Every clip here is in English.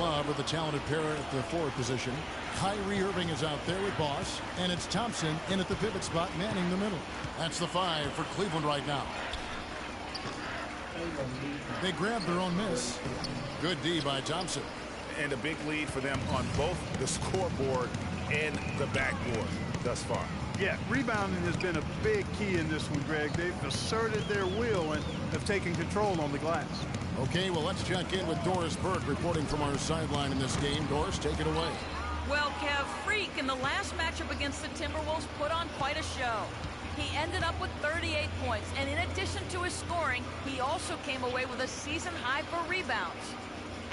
Love are the talented pair at the forward position. Kyrie Irving is out there with Boss, and it's Thompson in at the pivot spot, manning the middle. That's the 5 for Cleveland right now. They grab their own miss. Good D by Thompson. And a big lead for them on both the scoreboard and the backboard thus far. Yeah, rebounding has been a big key in this one, Greg. They've asserted their will and have taken control on the glass. Okay, well, let's check in with Doris Burke reporting from our sideline in this game. Doris, take it away. Well, Kev, Freak in the last matchup against the Timberwolves put on quite a show. He ended up with 38 points, and in addition to his scoring, he also came away with a season high for rebounds.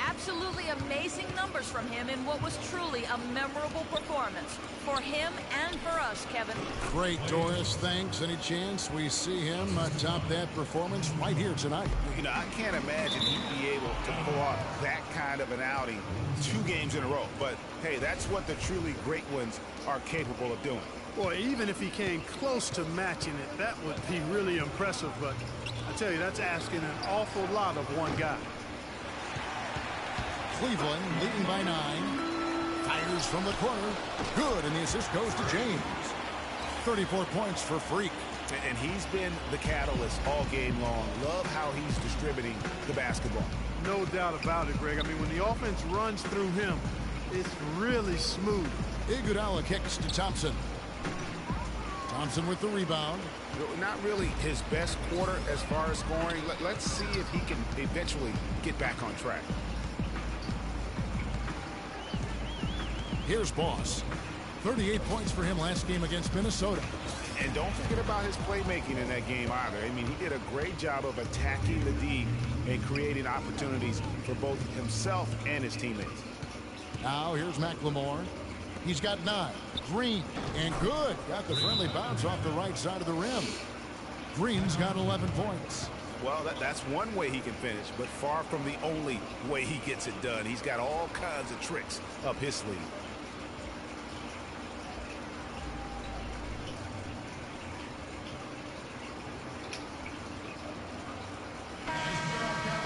Absolutely amazing numbers from him in what was truly a memorable performance for him and for us, Kevin. Great, Doris. Thanks. Any chance we see him top that performance right here tonight? You know, I can't imagine he'd be able to pull off that kind of an outing 2 games in a row. But, hey, that's what the truly great ones are capable of doing. Boy, even if he came close to matching it, that would be really impressive. But I tell you, that's asking an awful lot of one guy. Cleveland leading by 9. Fires from the corner. Good, and the assist goes to James. 34 points for Freak. And he's been the catalyst all game long. Love how he's distributing the basketball. No doubt about it, Greg. I mean, when the offense runs through him, it's really smooth. Iguodala kicks to Thompson. Thompson with the rebound. Not really his best quarter as far as scoring. Let's see if he can eventually get back on track. Here's Boss. 38 points for him last game against Minnesota. And don't forget about his playmaking in that game either. I mean, he did a great job of attacking the D and creating opportunities for both himself and his teammates. Now here's McLemore. He's got 9. Green, and good. Got the friendly bounce off the right side of the rim. Green's got 11 points. Well, that's one way he can finish, but far from the only way he gets it done. He's got all kinds of tricks up his sleeve.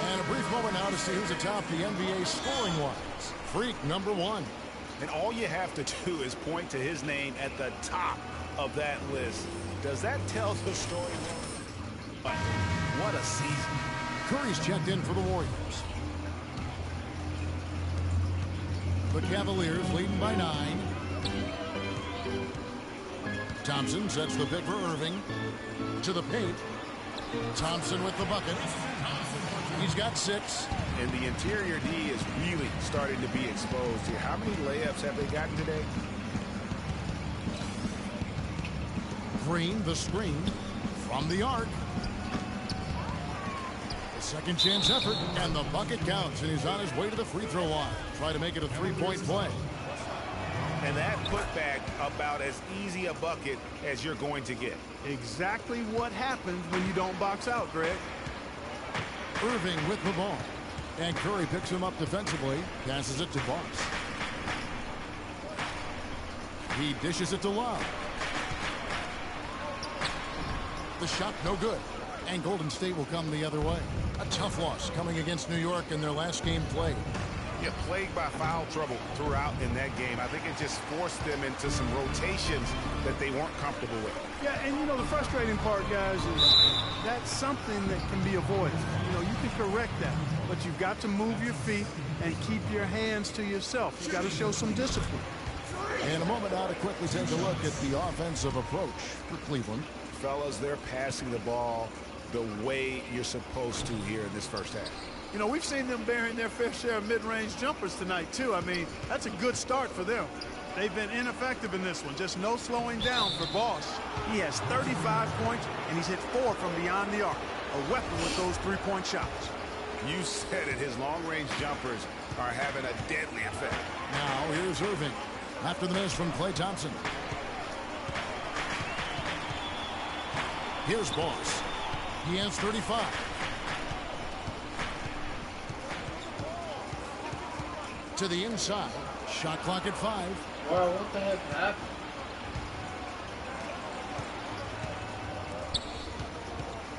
And a brief moment now to see who's atop the NBA scoring-wise. Freak, number 1. And all you have to do is point to his name at the top of that list. Does that tell the story? What a season. Curry's checked in for the Warriors. The Cavaliers leading by 9. Thompson sets the pick for Irving. To the paint. Thompson with the bucket. He's got 6. And the interior D is really starting to be exposed here. How many layups have they gotten today? Green, the screen from the arc. The second chance effort, and the bucket counts, and he's on his way to the free throw line. Try to make it a 3-point play. And that putback about as easy a bucket as you're going to get. Exactly what happens when you don't box out, Greg. Irving with the ball. And Curry picks him up defensively. Passes it to Boss. He dishes it to Love. The shot no good. And Golden State will come the other way. A tough loss coming against New York in their last game played. Yeah, plagued by foul trouble throughout in that game. I think it just forced them into some rotations that they weren't comfortable with. Yeah, and you know, the frustrating part, guys, is that's something that can be avoided. You know, you can correct that, but you've got to move your feet and keep your hands to yourself. You've got to show some discipline. In a moment now to quickly take a look at the offensive approach for Cleveland. Fellas, they're passing the ball the way you're supposed to here in this first half. You know, we've seen them bearing their fair share of mid-range jumpers tonight, too. I mean, that's a good start for them. They've been ineffective in this one. Just no slowing down for Boss. He has 35 points, and he's hit 4 from beyond the arc. A weapon with those 3-point shots. You said it. His long-range jumpers are having a deadly effect. Now, here's Irving. After the miss from Klay Thompson. Here's Boss. He has 35. To the inside. Shot clock at 5. Wow, what the heck happened?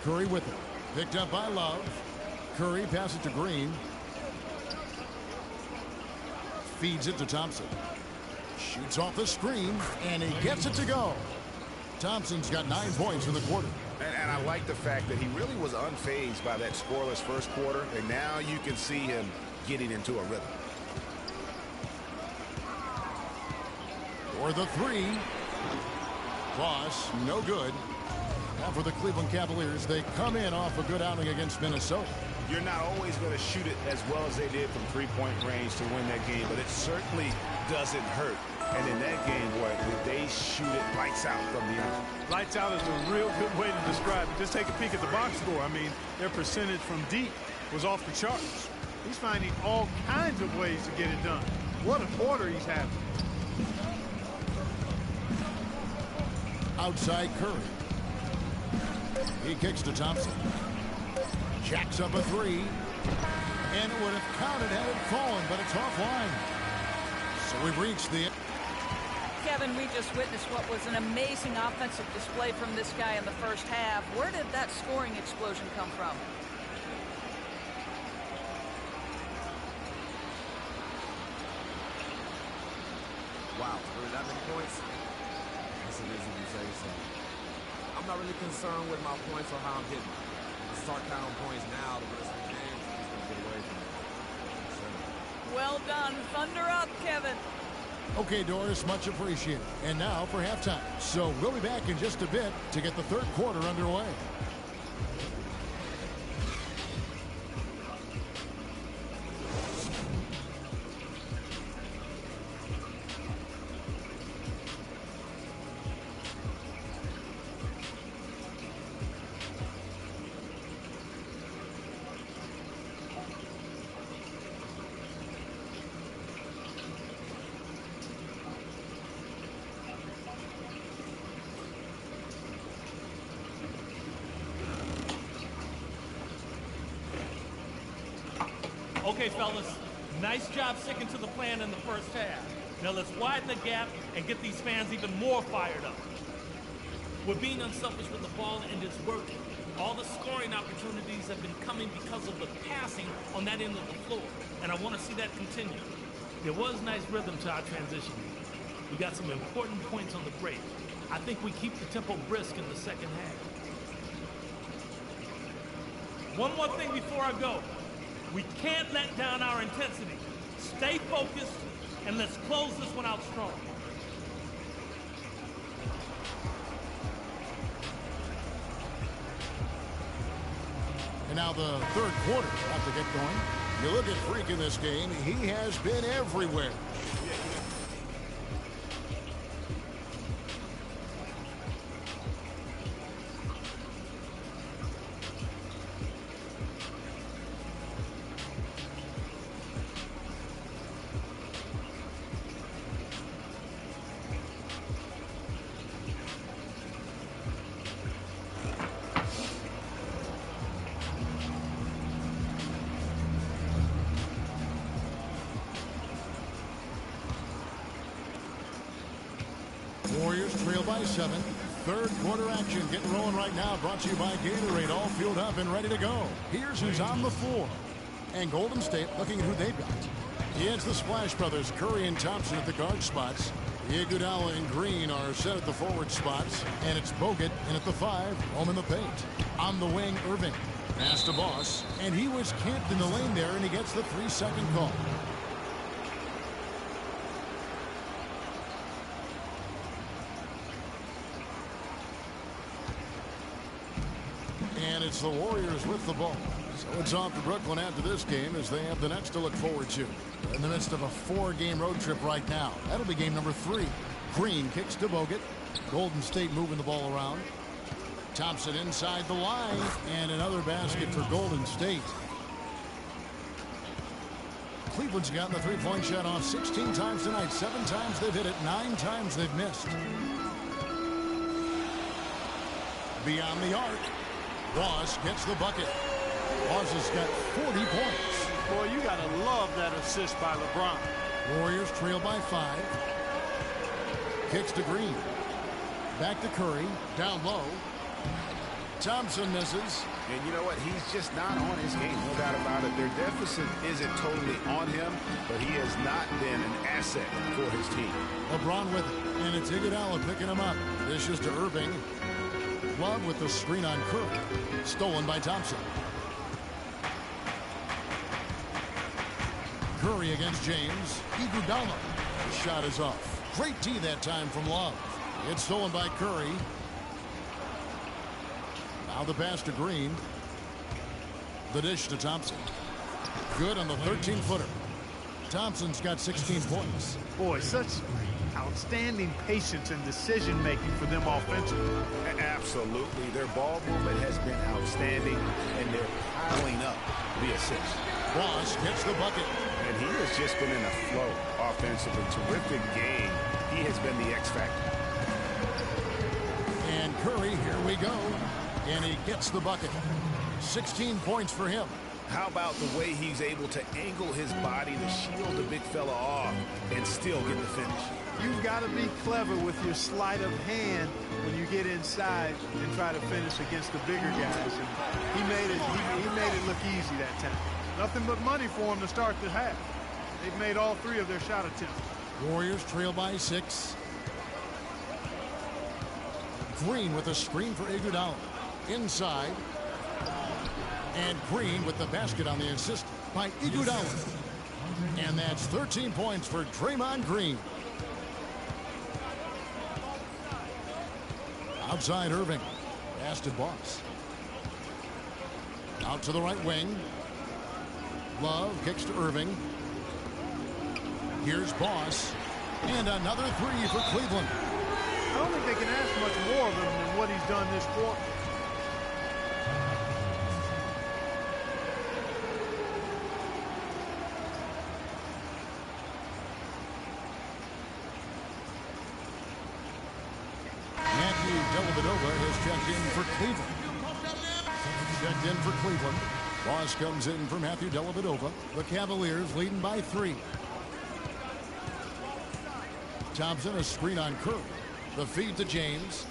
Curry with it. Picked up by Love. Curry passes it to Green. Feeds it to Thompson. Shoots off the screen, and he gets it to go. Thompson's got 9 points in the quarter. And I like the fact that he really was unfazed by that scoreless first quarter, and now you can see him getting into a rhythm. For the 3. Cross, no good. Now for the Cleveland Cavaliers, they come in off a good outing against Minnesota. You're not always going to shoot it as well as they did from three-point range to win that game, but it certainly doesn't hurt. And in that game, boy, they shoot it lights out from the end. Lights out is a real good way to describe it. Just take a peek at the box score. I mean, their percentage from deep was off the charts. He's finding all kinds of ways to get it done. What a quarter he's having. Outside Curry. He kicks to Thompson. Jacks up a 3. And it would have counted had it fallen, but it's offline. So we've reached the... Kevin, we just witnessed what was an amazing offensive display from this guy in the first half. Where did that scoring explosion come from? Wow, really that many points? That's an easy to say, so. I'm not really concerned with my points or how I'm hitting. I start counting points now, the rest of the game is just going to get away from me. Well done. Thunder up, Kevin. Okay, Doris, much appreciated. And now for halftime. So we'll be back in just a bit to get the third quarter underway. Okay, fellas, nice job sticking to the plan in the first half. Now let's widen the gap and get these fans even more fired up. We're being unselfish with the ball, and it's working. All the scoring opportunities have been coming because of the passing on that end of the floor, and I want to see that continue. There was nice rhythm to our transition. We got some important points on the break. I think we keep the tempo brisk in the second half. One more thing before I go. We can't let down our intensity. Stay focused, and let's close this one out strong. And now the third quarter about to get going. You look at Freak in this game, he has been everywhere. Warriors trail by 7. Third quarter action getting rolling right now. Brought to you by Gatorade. All fueled up and ready to go. Here's who's on the floor. And Golden State looking at who they've got. It's the Splash Brothers, Curry and Thompson at the guard spots. Iguodala and Green are set at the forward spots. And it's Bogut in at the 5, home in the paint. On the wing, Irving. Pass to Boss. And he was camped in the lane there, and he gets the 3-second call. And it's the Warriors with the ball. So it's off to Brooklyn after this game as they have the next to look forward to. They're in the midst of a 4-game road trip right now. That'll be game number 3. Green kicks to Bogut. Golden State moving the ball around. Thompson inside the line. And another basket for Golden State. Cleveland's gotten the three-point shot off 16 times tonight. 7 times they've hit it. 9 times they've missed. Beyond the arc. Ross gets the bucket. Ross has got 40 points. Boy, you got to love that assist by LeBron. Warriors trail by 5. Kicks to Green. Back to Curry. Down low. Thompson misses. And you know what? He's just not on his game, no doubt about it. Their deficit isn't totally on him, but he has not been an asset for his team. LeBron with it, and it's Iguodala picking him up. Dishes to Irving. Love with the screen on Curry. Stolen by Thompson. Curry against James. Iguodala. The shot is off. Great D that time from Love. It's stolen by Curry. Now the pass to Green. The dish to Thompson. Good on the 13-footer. Thompson's got 16 points. Boy, such outstanding patience and decision-making for them offensively. Absolutely. Their ball movement has been outstanding, and they're piling up the assists. Boss gets the bucket. And he has just been in a flow offensively. Terrific game. He has been the X factor. And Curry, here we go. And he gets the bucket. 16 points for him. How about the way he's able to angle his body to shield the big fella off and still get the finish? You've got to be clever with your sleight of hand when you get inside and try to finish against the bigger guys. And he made it look easy that time. Nothing but money for him to start the half. They've made all 3 of their shot attempts. Warriors trail by 6. Green with a screen for Iguodala. Inside. And Green with the basket on the assist by Iguodala. And that's 13 points for Draymond Green. Outside Irving. Pass to Boss. Out to the right wing. Love kicks to Irving. Here's Boss. And another 3 for Cleveland. I don't think they can ask much more of him than what he's done this quarter. Matthew Dellavedova has checked in for Cleveland. Checked in for Cleveland. Boss comes in for Matthew Dellavedova. The Cavaliers leading by 3. Thompson, a screen on Curry. The feed to James.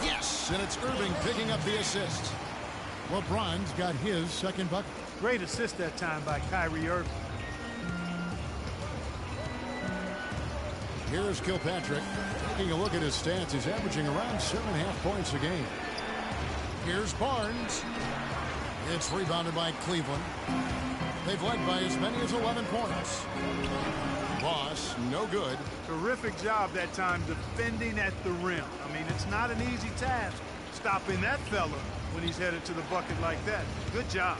Yes, and it's Irving picking up the assist. LeBron's got his second bucket. Great assist that time by Kyrie Irving. Here's Kilpatrick. Taking a look at his stats, he's averaging around 7.5 points a game. Here's Barnes. It's rebounded by Cleveland. They've led by as many as 11 points. Boss, no good. Terrific job that time defending at the rim. I mean, it's not an easy task stopping that fella when he's headed to the bucket like that. Good job.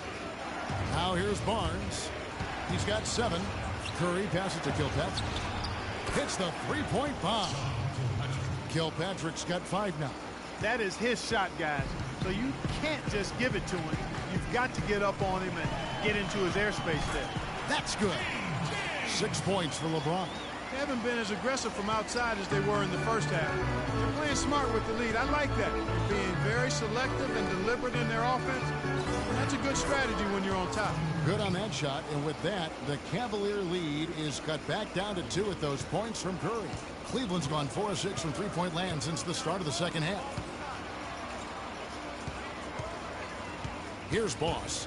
Now here's Barnes. He's got 7. Curry passes to Kilpatrick. Hits the three-point bomb. Kilpatrick's got 5 now. That is his shot, guys. So you can't just give it to him. You've got to get up on him and get into his airspace there. That's good. 6 points for LeBron. They haven't been as aggressive from outside as they were in the first half. They're playing smart with the lead. I like that. They're being very selective and deliberate in their offense. That's a good strategy when you're on top. Good on that shot, and with that, the Cavalier lead is cut back down to 2 at those points from Curry. Cleveland's gone 4 of 6 from three-point land since the start of the second half. Here's Boss.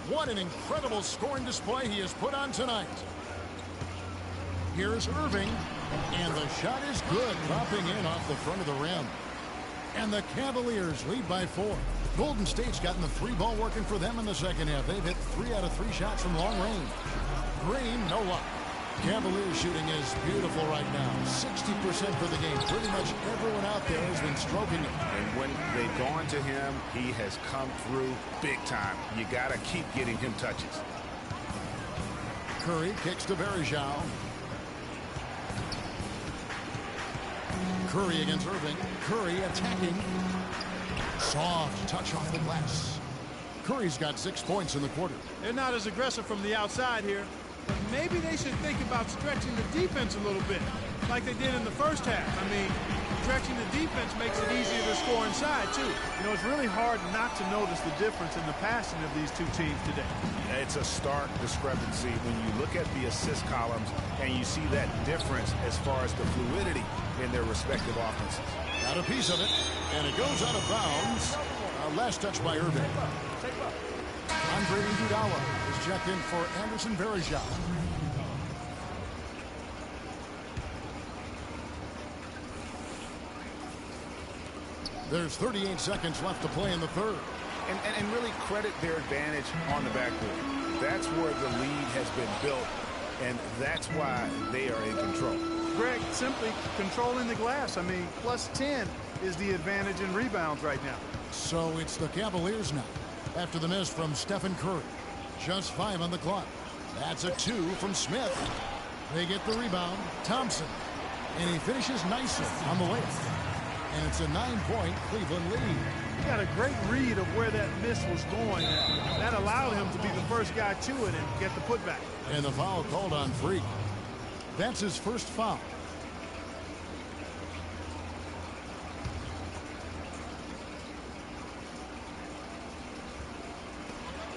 What an incredible scoring display he has put on tonight. Here's Irving, and the shot is good, dropping in off the front of the rim. And the Cavaliers lead by 4. Golden State's gotten the 3-ball working for them in the second half. They've hit 3 out of 3 shots from long range. Green, no luck. Cavaliers shooting is beautiful right now. 60% for the game. Pretty much everyone out there has been stroking it. And when they've gone to him, he has come through big time. You got to keep getting him touches. Curry kicks to Bergeau. Curry against Irving. Curry attacking. Soft touch off the glass. Curry's got 6 points in the quarter. They're not as aggressive from the outside here. But maybe they should think about stretching the defense a little bit, like they did in the first half. I mean, stretching the defense makes it easier to score inside, too. You know, it's really hard not to notice the difference in the passing of these two teams today. It's a stark discrepancy when you look at the assist columns and you see that difference as far as the fluidity in their respective offenses. Got a piece of it, and it goes out of bounds. Last touch by Irving. Andre Iguodala is checked in for Anderson Varejao. There's 38 seconds left to play in the third. And really credit their advantage on the backcourt. That's where the lead has been built, and that's why they are in control. Greg, simply controlling the glass. I mean, plus 10 is the advantage in rebounds right now. So it's the Cavaliers now, after the miss from Stephen Curry. Just 5 on the clock. That's a 2 from Smith. They get the rebound. Thompson. And he finishes nicely on the layup. And it's a 9-point Cleveland lead. He got a great read of where that miss was going. And that allowed him to be the first guy to it and get the putback. And the foul called on Freak. That's his first foul.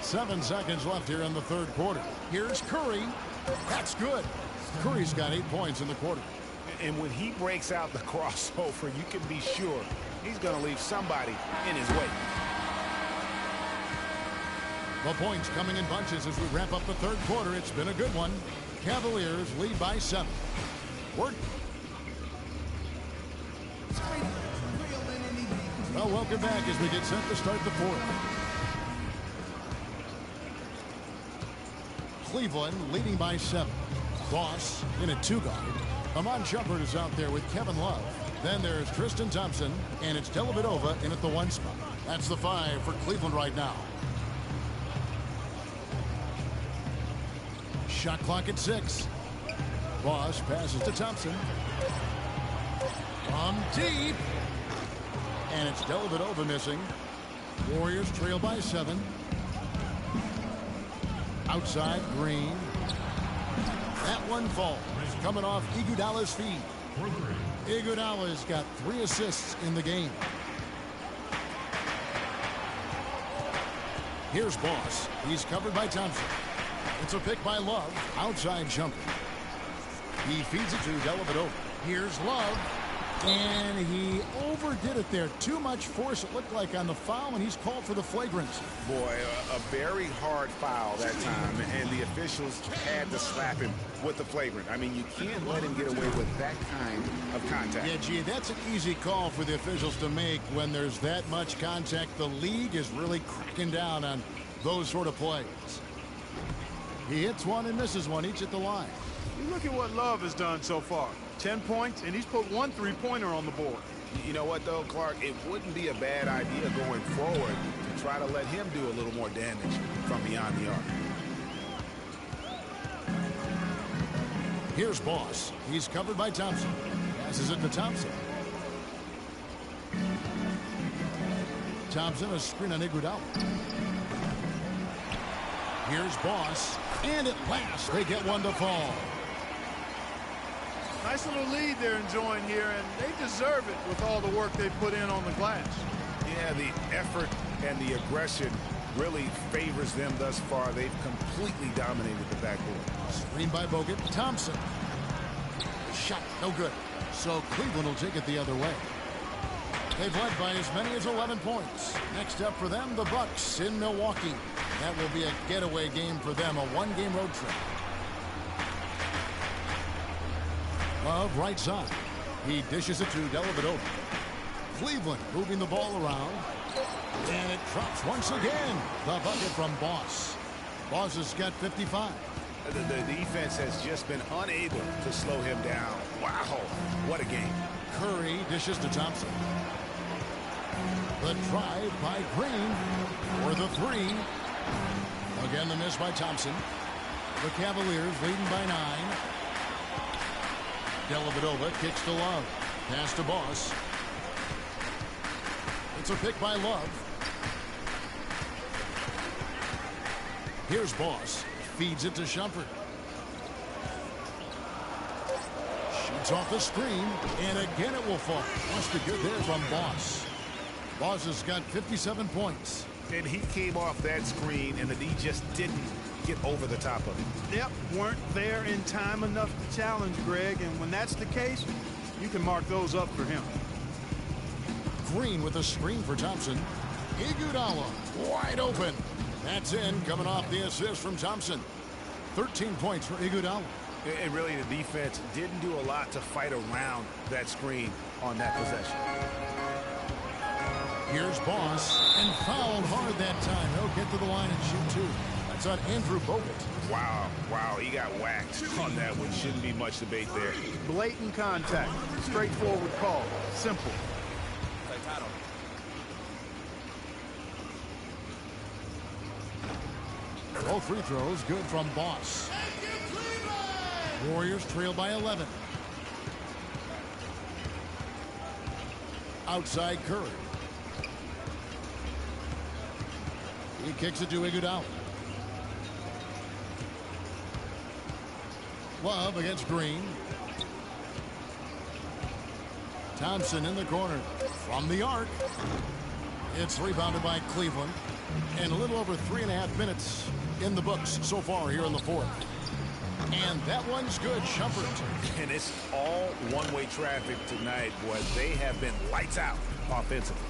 Seven seconds left here in the third quarter. Here's Curry. That's good. Curry's got 8 points in the quarter. And when he breaks out the crossover, you can be sure he's going to leave somebody in his way. The points coming in bunches as we wrap up the third quarter. It's been a good one. Cavaliers lead by 7. Work. Well, welcome back as we get set to start the fourth. Cleveland leading by 7. Boss in a 2-guard. Amon Shumpert is out there with Kevin Love. Then there's Tristan Thompson, and it's Dellavedova in at the 1 spot. That's the 5 for Cleveland right now. Shot clock at 6. Boss passes to Thompson. From deep. And it's Dellavedova missing. Warriors trail by 7. Outside, Green. That one falls. Coming off Iguodala's feet. Iguodala's got 3 assists in the game. Here's Boss. He's covered by Thompson. It's a pick by Love. Outside jumper. He feeds it to Dellavedova. Here's Love. And he overdid it there. Too much force, it looked like, on the foul, and he's called for the flagrant. Boy, a very hard foul that time, and the officials had to slap him with the flagrant. I mean, you can't let him get away with that kind of contact. Yeah, gee, that's an easy call for the officials to make when there's that much contact. The league is really cracking down on those sort of plays. He hits one and misses one, each at the line. You look at what Love has done so far. 10 points, and he's put 1 3-pointer on the board. You know what, though, Clark? It wouldn't be a bad idea going forward to try to let him do a little more damage from beyond the arc. Here's Boss. He's covered by Thompson. Passes it to Thompson. Thompson, a screen on Iguodala. Here's Boss. And at last, they get one to fall. Nice little lead they're enjoying here, and they deserve it with all the work they put in on the glass. Yeah, the effort and the aggression really favors them thus far. They've completely dominated the backcourt. Screen by Bogut. Thompson. Shot, no good. So Cleveland will take it the other way. They've led by as many as 11 points. Next up for them, the Bucks in Milwaukee. That will be a getaway game for them, a 1-game road trip. Love right side. He dishes it to Dellavedova. Cleveland moving the ball around. And it drops once again. The bucket from Boss. Boss has got 55. The defense has just been unable to slow him down. Wow, what a game. Curry dishes to Thompson. The drive by Green for the 3. Again, the miss by Thompson. The Cavaliers leading by 9. Dellavedova kicks to Love. Pass to Boss. It's a pick by Love. Here's Boss. Feeds it to Shumpert. Shoots off the screen. And again it will fall. Must be good there from Boss. Boss has got 57 points. And he came off that screen, and the D just didn't get over the top of it. Yep, weren't there in time enough to challenge Greg, and when that's the case, you can mark those up for him. Green with a screen for Thompson. Iguodala wide open. That's in, coming off the assist from Thompson. 13 points for Iguodala. And really, the defense didn't do a lot to fight around that screen on that possession. Here's Boss, and fouled hard that time. He'll get to the line and shoot two. That's on Andrew Bogut. Wow, he got whacked on that one. Shouldn't be much debate there. Blatant contact. Straightforward call. Simple. Both free throws good from Boss. Warriors trail by 11. Outside Curry. He kicks it to Iguodala. Love against Green. Thompson in the corner. From the arc. It's rebounded by Cleveland. And a little over 3.5 minutes in the books so far here in the fourth. And that one's good. Shumpert. And it's all one-way traffic tonight, boy. They have been lights out offensively.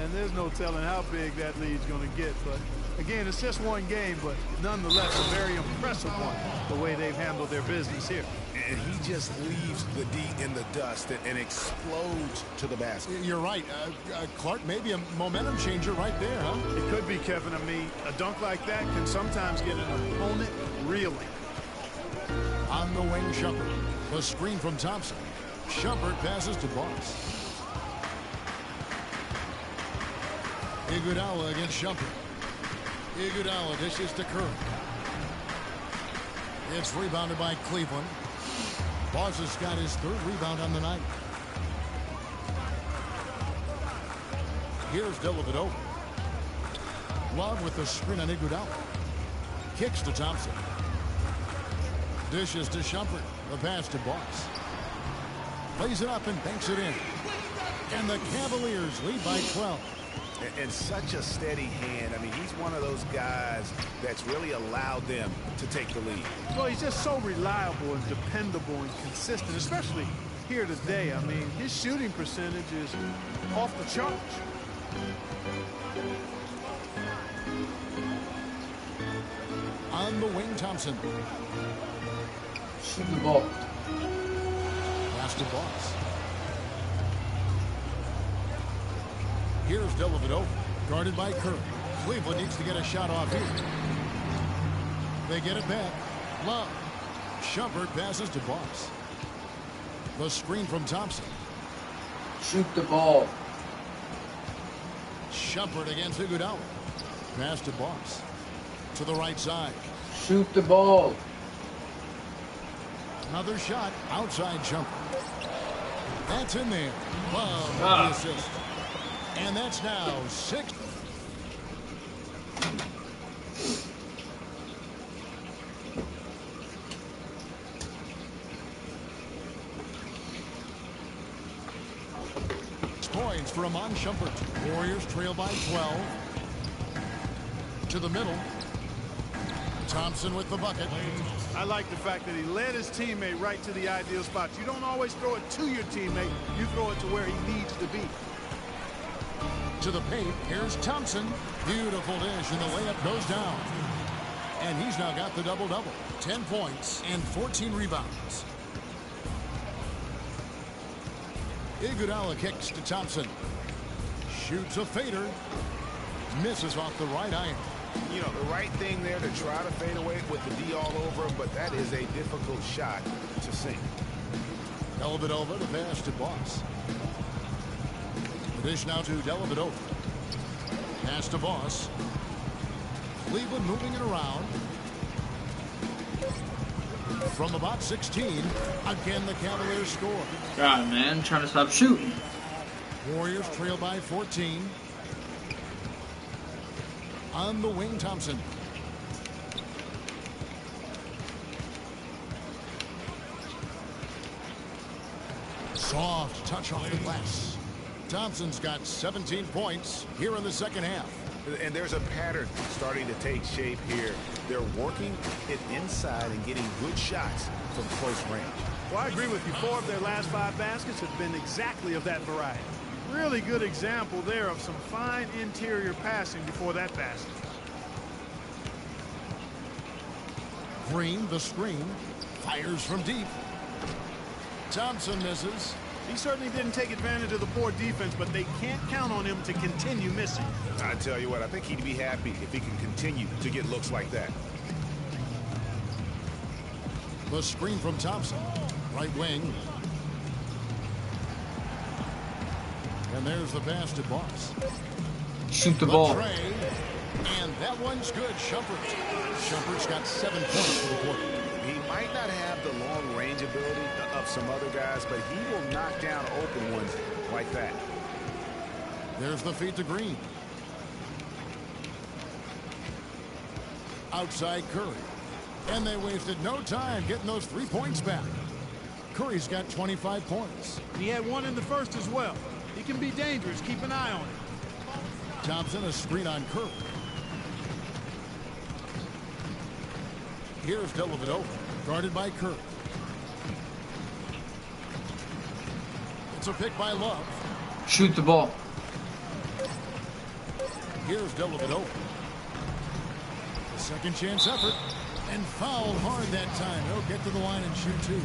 And there's no telling how big that lead's going to get. But, again, it's just one game, but nonetheless a very impressive one, the way they've handled their business here. And he just leaves the D in the dust and explodes to the basket. You're right. Clark, maybe a momentum changer right there, huh? It could be, Kevin. I mean, a dunk like that can sometimes get an opponent reeling. On the wing, Shumpert. The screen from Thompson. Shumpert passes to Boss. Iguodala against Shumpert. Iguodala dishes to Curry. It's rebounded by Cleveland. Boss has got his third rebound on the night. Here's Dellavedova. Love with the screen on Iguodala. Kicks to Thompson. Dishes to Shumpert. The pass to Boss. Plays it up and banks it in. And the Cavaliers lead by 12. And such a steady hand. I mean, he's one of those guys that's really allowed them to take the lead. Well, he's just so reliable and dependable and consistent, especially here today. I mean, his shooting percentage is off the charts. On the wing, Thompson. Shoot the ball. Pass to Boss. Here's Dellavedova, guarded by Curry. Cleveland needs to get a shot off here. They get it back. Love. Shumpert passes to Boss. The screen from Thompson. Shoot the ball. Shumpert against Iguodala. Pass to Boss. To the right side. Shoot the ball. Another shot outside Shumpert. That's in there. Love the assist. And that's now 6. Points for Amon Shumpert. Warriors trail by 12. To the middle. Thompson with the bucket. I like the fact that he led his teammate right to the ideal spot. You don't always throw it to your teammate. You throw it to where he needs to be. To the paint. Here's Thompson. Beautiful dish, and the layup goes down. And he's now got the double-double. 10 points and 14 rebounds. Iguodala kicks to Thompson. Shoots a fader. Misses off the right iron. You know, the right thing there to try to fade away with the D all over him, but that is a difficult shot to sink. Dellavedova the pass to Boss. The dish now to Dellavedova. Pass to Boss. Cleveland moving it around. From about 16, again the Cavaliers score. God, man, trying to stop shooting. Warriors trail by 14. On the wing, Thompson. Soft touch off the glass. Thompson's got 17 points here in the second half. And there's a pattern starting to take shape here. They're working it inside and getting good shots from close range. Well, I agree with you. 4 of their last 5 baskets have been exactly of that variety. Really good example there of some fine interior passing before that basket. Green, the screen, fires from deep. Thompson misses. He certainly didn't take advantage of the poor defense, but they can't count on him to continue missing. I tell you what, I think he'd be happy if he can continue to get looks like that. The screen from Thompson, right wing. And there's the pass to Boss. Shoot the ball. Tray, and that one's good. Shumpert's got 7 points for the quarter. He might not have the long range ability of some other guys, but he will knock down open ones like that. There's the feed to Green. Outside Curry. And they wasted no time getting those 3 points back. Curry's got 25 points. He had one in the first as well. He can be dangerous. Keep an eye on him. Thompson, a screen on Curry. Here's Dellavedova, guarded by Curry. It's a pick by Love. Shoot the ball. Here's Dellavedova. Second chance effort. And fouled hard that time. He'll get to the line and shoot two.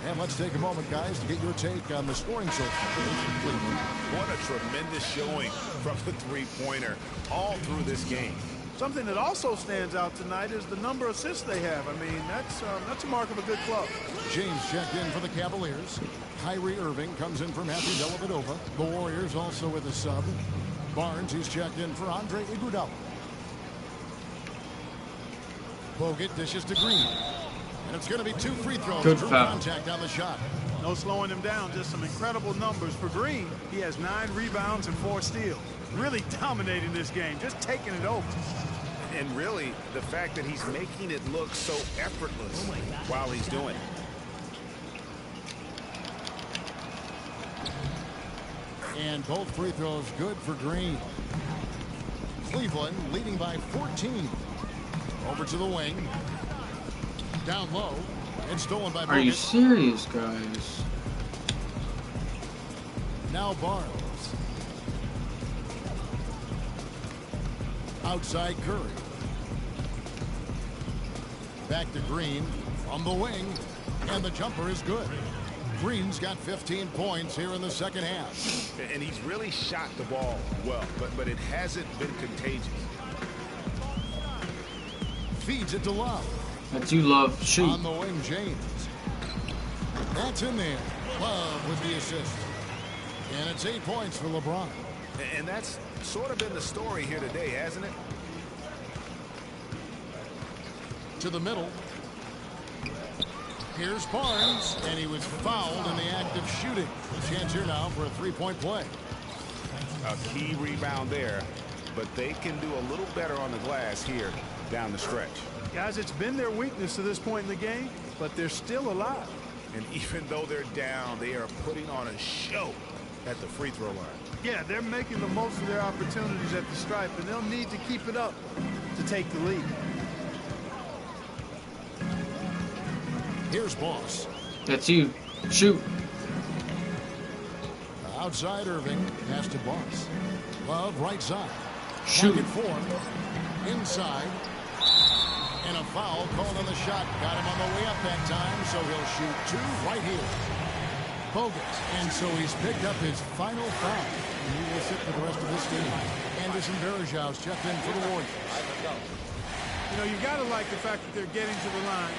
And let's take a moment, guys, to get your take on the scoring so far. What a tremendous showing from the three-pointer all through this game. Something that also stands out tonight is the number of assists they have. I mean, that's a mark of a good club. James checked in for the Cavaliers. Kyrie Irving comes in for Matthew Dellavedova. The Warriors also with a sub. Barnes, who's checked in for Andre Iguodala. Bogut dishes to Green. And it's going to be 2 free throws. Good Drew foul. Contact on the shot. No slowing him down, just some incredible numbers for Green. He has 9 rebounds and 4 steals. Really dominating this game, just taking it over. And really, the fact that he's making it look so effortless while he's doing it. And both free throws good for Green. Cleveland leading by 14. Over to the wing. Down low. And stolen by Bogut. Are you serious, guys? Now Barnes. Outside Curry. Back to Green on the wing. And the jumper is good. Green's got 15 points here in the second half. And he's really shot the ball well, but it hasn't been contagious. Feeds it to Love. That's you, Love. Shoot. On the wing, James. That's in there. Love with the assist. And it's 8 points for LeBron. And that's sort of been the story here today, hasn't it? To the middle. Here's Barnes, and he was fouled in the act of shooting. A chance here now for a three-point play. A key rebound there, but they can do a little better on the glass here down the stretch. Guys, it's been their weakness to this point in the game, but they're still alive. And even though they're down, they are putting on a show at the free throw line. Yeah, they're making the most of their opportunities at the stripe, and they'll need to keep it up to take the lead. Here's Boss. That's you. Shoot. Outside Irving. Pass to Boss. Love right side. Shoot. Pocket 4. Inside. And a foul called on the shot. Got him on the way up that time, so he'll shoot 2 right here. Bogut. And so he's picked up his final foul. And he will sit for the rest of this game. Anderson Varejão's checked in for the Warriors. You know, you got to like the fact that they're getting to the line.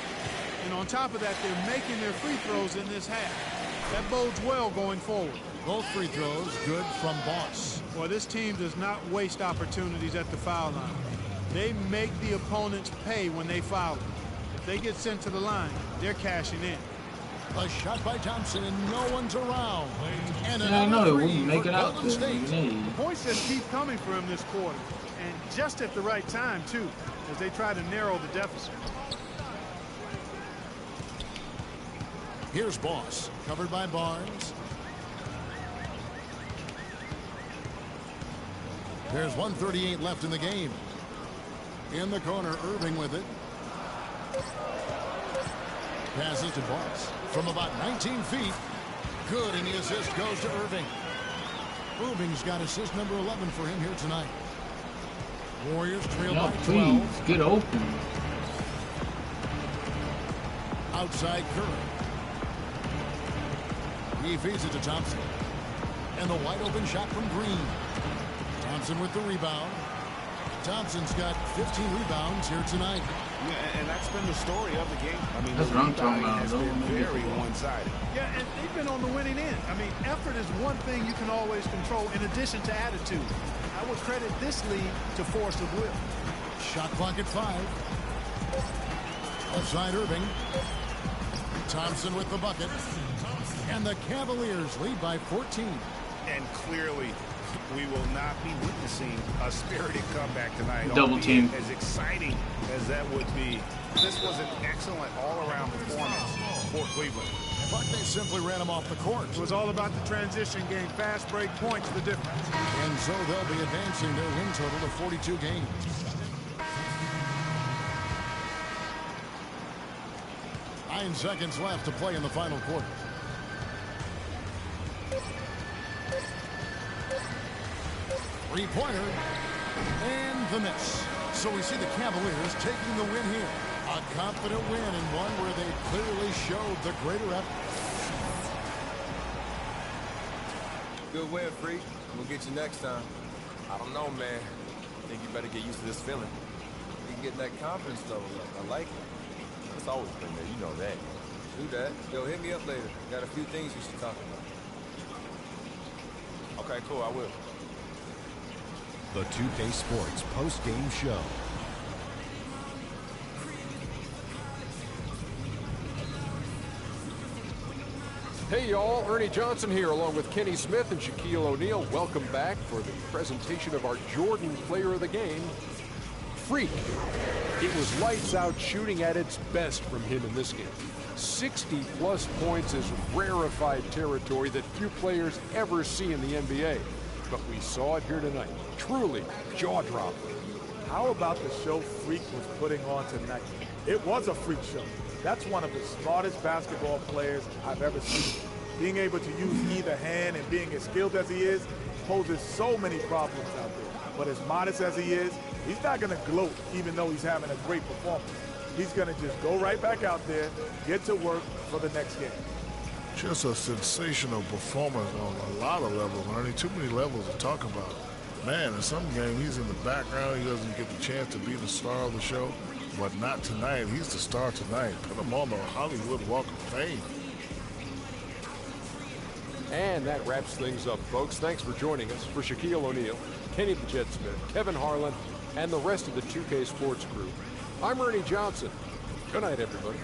And on top of that, they're making their free throws in this half. That bodes well going forward. Both free throws good from Boss. Well, this team does not waste opportunities at the foul line. They make the opponents pay when they foul them. If they get sent to the line, they're cashing in. A shot by Thompson, and no one's around. And Yeah, I know it three wouldn't make for it out Golden there. State. The points just keep coming for him this quarter. And just at the right time, too, as they try to narrow the deficit. Here's Boss, covered by Barnes. There's 1:38 left in the game. In the corner, Irving with it. Passes to Boss from about 19 feet. Good, and the assist goes to Irving. Rubing's got assist number 11 for him here tonight. Warriors trail Yeah, by 12. please, get open. Outside Curry. He feeds it to Thompson. And the wide open shot from Green. Thompson with the rebound. Thompson's got 15 rebounds here tonight. Yeah, and that's been the story of the game. I mean, That's the what I'm talking rebounding about. has been very one-sided. Yeah, and they've been on the winning end. I mean, effort is one thing you can always control in addition to attitude. I would credit this lead to force of will. Shot clock at 5. Left side Irving. Thompson with the bucket. And the Cavaliers lead by 14. And clearly, we will not be witnessing a spirited comeback tonight. Double team. As exciting as that would be, this was an excellent all-around performance for Cleveland. But they simply ran him off the court. It was all about the transition game. Fast break points, the difference. And so they'll be advancing their win total to 42 games. Nine seconds left to play in the final quarter. Three-pointer. And the miss. So we see the Cavaliers taking the win here. A confident win and one where they clearly showed the greater effort. Good win, Freak. We'll get you next time. I don't know, man. I think you better get used to this feeling. You can get that confidence level up. I like it. It's always been there. You know that. Do that. Yo, hit me up later. Got a few things we should talk about. Okay, cool. I will. The 2K Sports post-game show. Hey y'all, Ernie Johnson here along with Kenny Smith and Shaquille O'Neal. Welcome back for the presentation of our Jordan Player of the Game, Freak. It was lights out shooting at its best from him in this game. 60-plus points is rarefied territory that few players ever see in the NBA. But we saw it here tonight. Truly jaw-dropping. How about the show Freak was putting on tonight? It was a freak show. That's one of the smartest basketball players I've ever seen. Being able to use either hand and being as skilled as he is poses so many problems out there. But as modest as he is, he's not going to gloat even though he's having a great performance. He's going to just go right back out there, get to work for the next game. Just a sensational performance on a lot of levels, Ernie. Too many levels to talk about. Man, in some game, he's in the background. He doesn't get the chance to be the star of the show. But not tonight. He's the star tonight. Put him on the Hollywood Walk of Fame. And that wraps things up, folks. Thanks for joining us. For Shaquille O'Neal, Kenny the Jet Smith, Kevin Harlan, and the rest of the 2K Sports crew, I'm Ernie Johnson. Good night, everybody.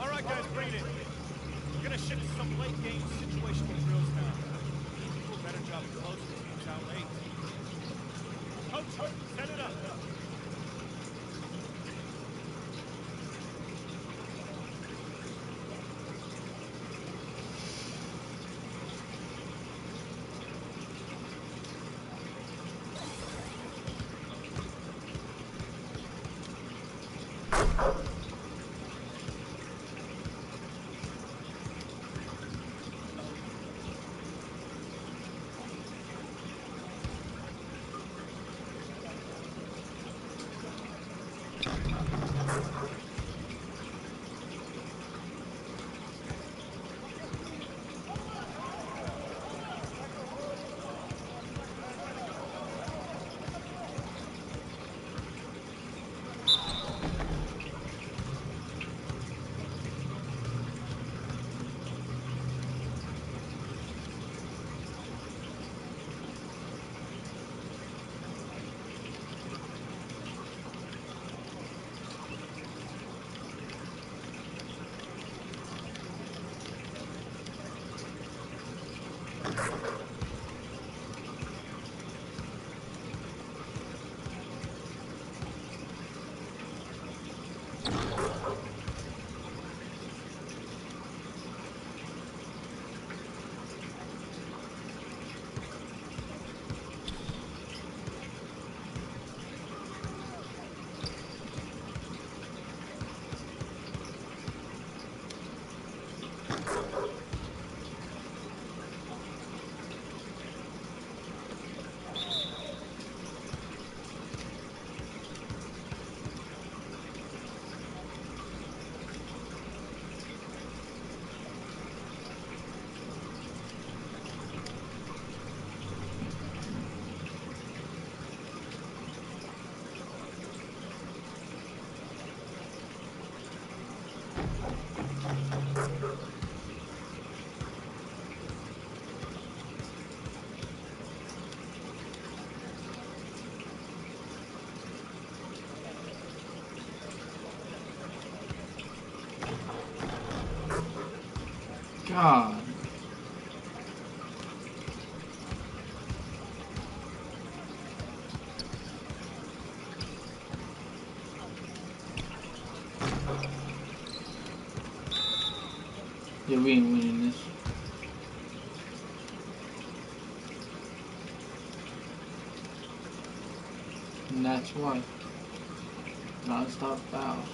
All right, guys, bring it in. We're going to shift to some late game situational drills now. We need to do a better job of closing teams out late. Coach, set it up. God. Yeah, we ain't winning this. And that's why. Non-stop fouls.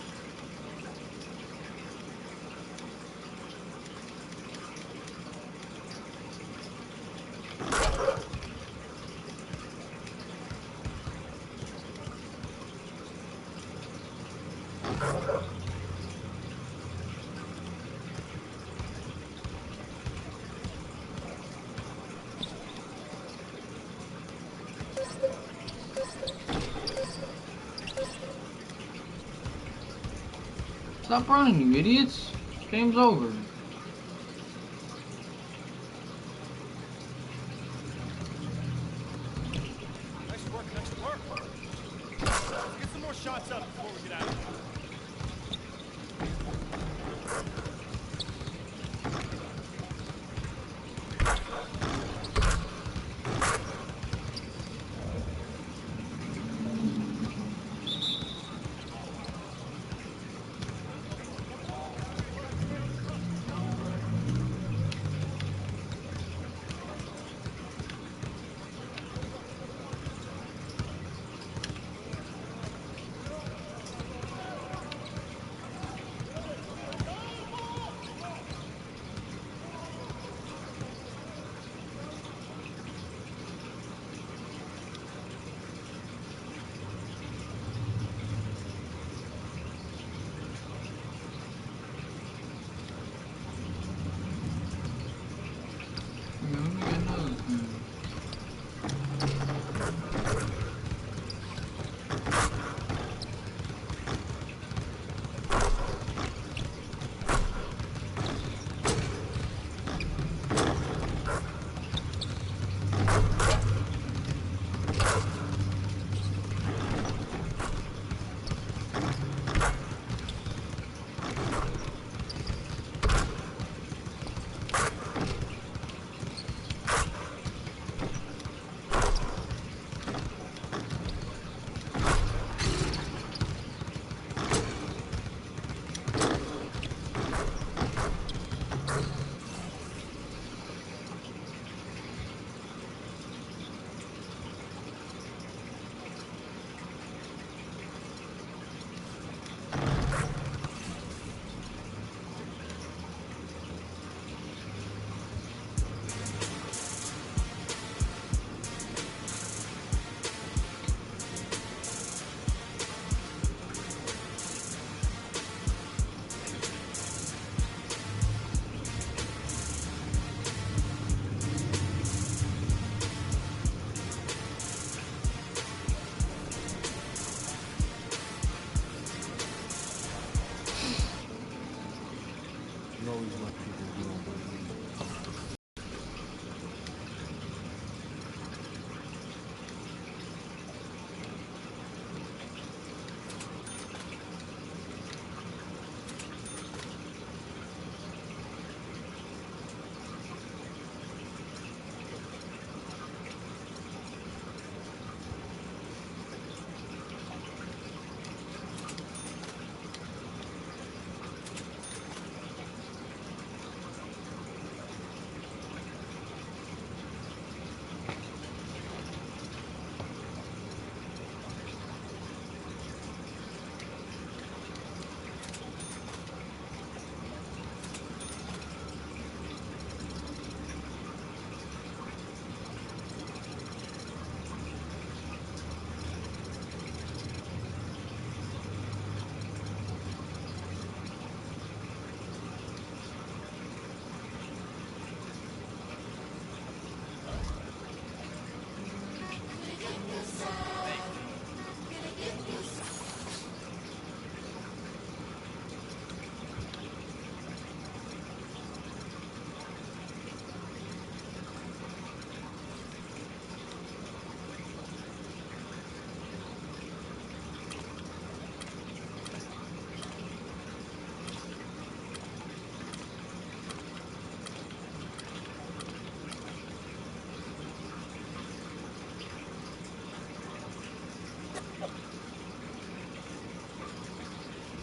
Stop running, you idiots. Game's over. Nice work, nice work. Let's get some more shots up before we get out of here.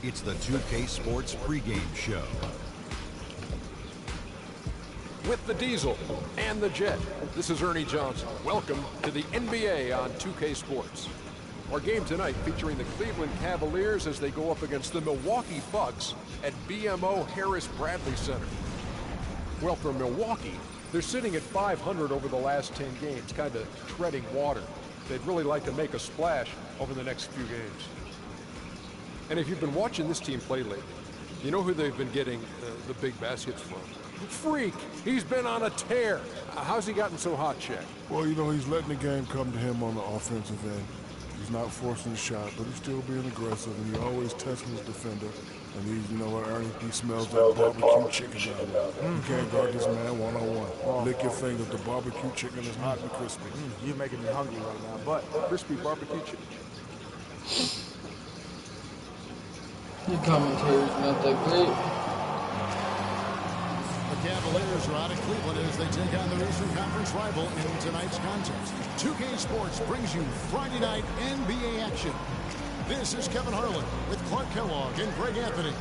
It's the 2K Sports pregame show. With the Diesel and the Jet, this is Ernie Johnson. Welcome to the NBA on 2K Sports. Our game tonight featuring the Cleveland Cavaliers as they go up against the Milwaukee Bucks at BMO Harris Bradley Center. Well, for Milwaukee, they're sitting at 500 over the last 10 games, kind of treading water. They'd really like to make a splash over the next few games. And if you've been watching this team play lately, you know who they've been getting the big baskets from. Freak! He's been on a tear. How's he gotten so hot, Shaq? Well, you know, he's letting the game come to him on the offensive end. He's not forcing the shot, but he's still being aggressive, and he always testing his defender. And he's, you know what, Ernie, he smells that barbecue chicken down there. You can't guard this man one-on-one. Lick your finger. The barbecue chicken is hot and crispy. You're making me hungry right now, but crispy barbecue chicken. The commentary's not that great. The Cavaliers are out of Cleveland as they take on their Eastern Conference rival in tonight's contest. 2K Sports brings you Friday night NBA action. This is Kevin Harlan with Clark Kellogg and Greg Anthony.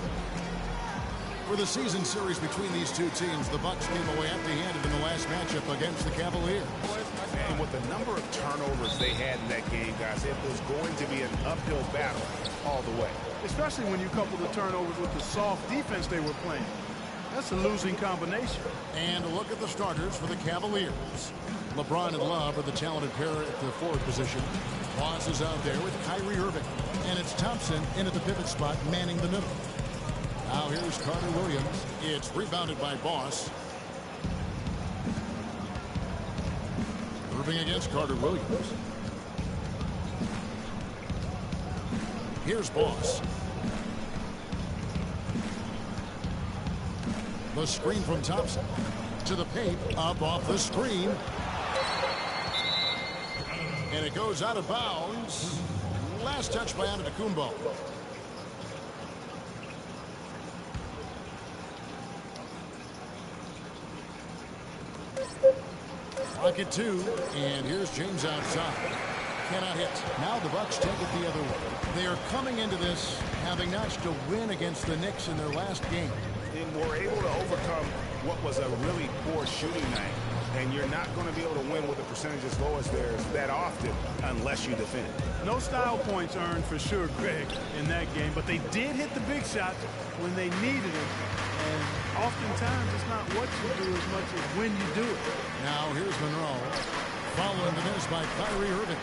For the season series between these two teams, the Bucks came away empty-handed in the last matchup against the Cavaliers. And with the number of turnovers they had in that game, guys, it was going to be an uphill battle all the way. Especially when you couple the turnovers with the soft defense they were playing. That's a losing combination. And a look at the starters for the Cavaliers. LeBron and Love are the talented pair at the forward position. Boss is out there with Kyrie Irving. And it's Thompson in at the pivot spot, manning the middle. Now here's Carter Williams. It's rebounded by Boss. Irving against Carter Williams. Here's Boss. The screen from Thompson. To the paint, up off the screen. And it goes out of bounds. Last touch by Antetokounmpo. Clock at 2, and here's James outside. Cannot hit. Now the Bucks take it the other way. They are coming into this having notched a win against the Knicks in their last game. And were able to overcome what was a really poor shooting night. And you're not going to be able to win with a percentage as low as theirs that often unless you defend. No style points earned for sure, Greg, in that game. But they did hit the big shots when they needed it. And oftentimes it's not what you do as much as when you do it. Now here's Monroe. Following the miss by Kyrie Irving.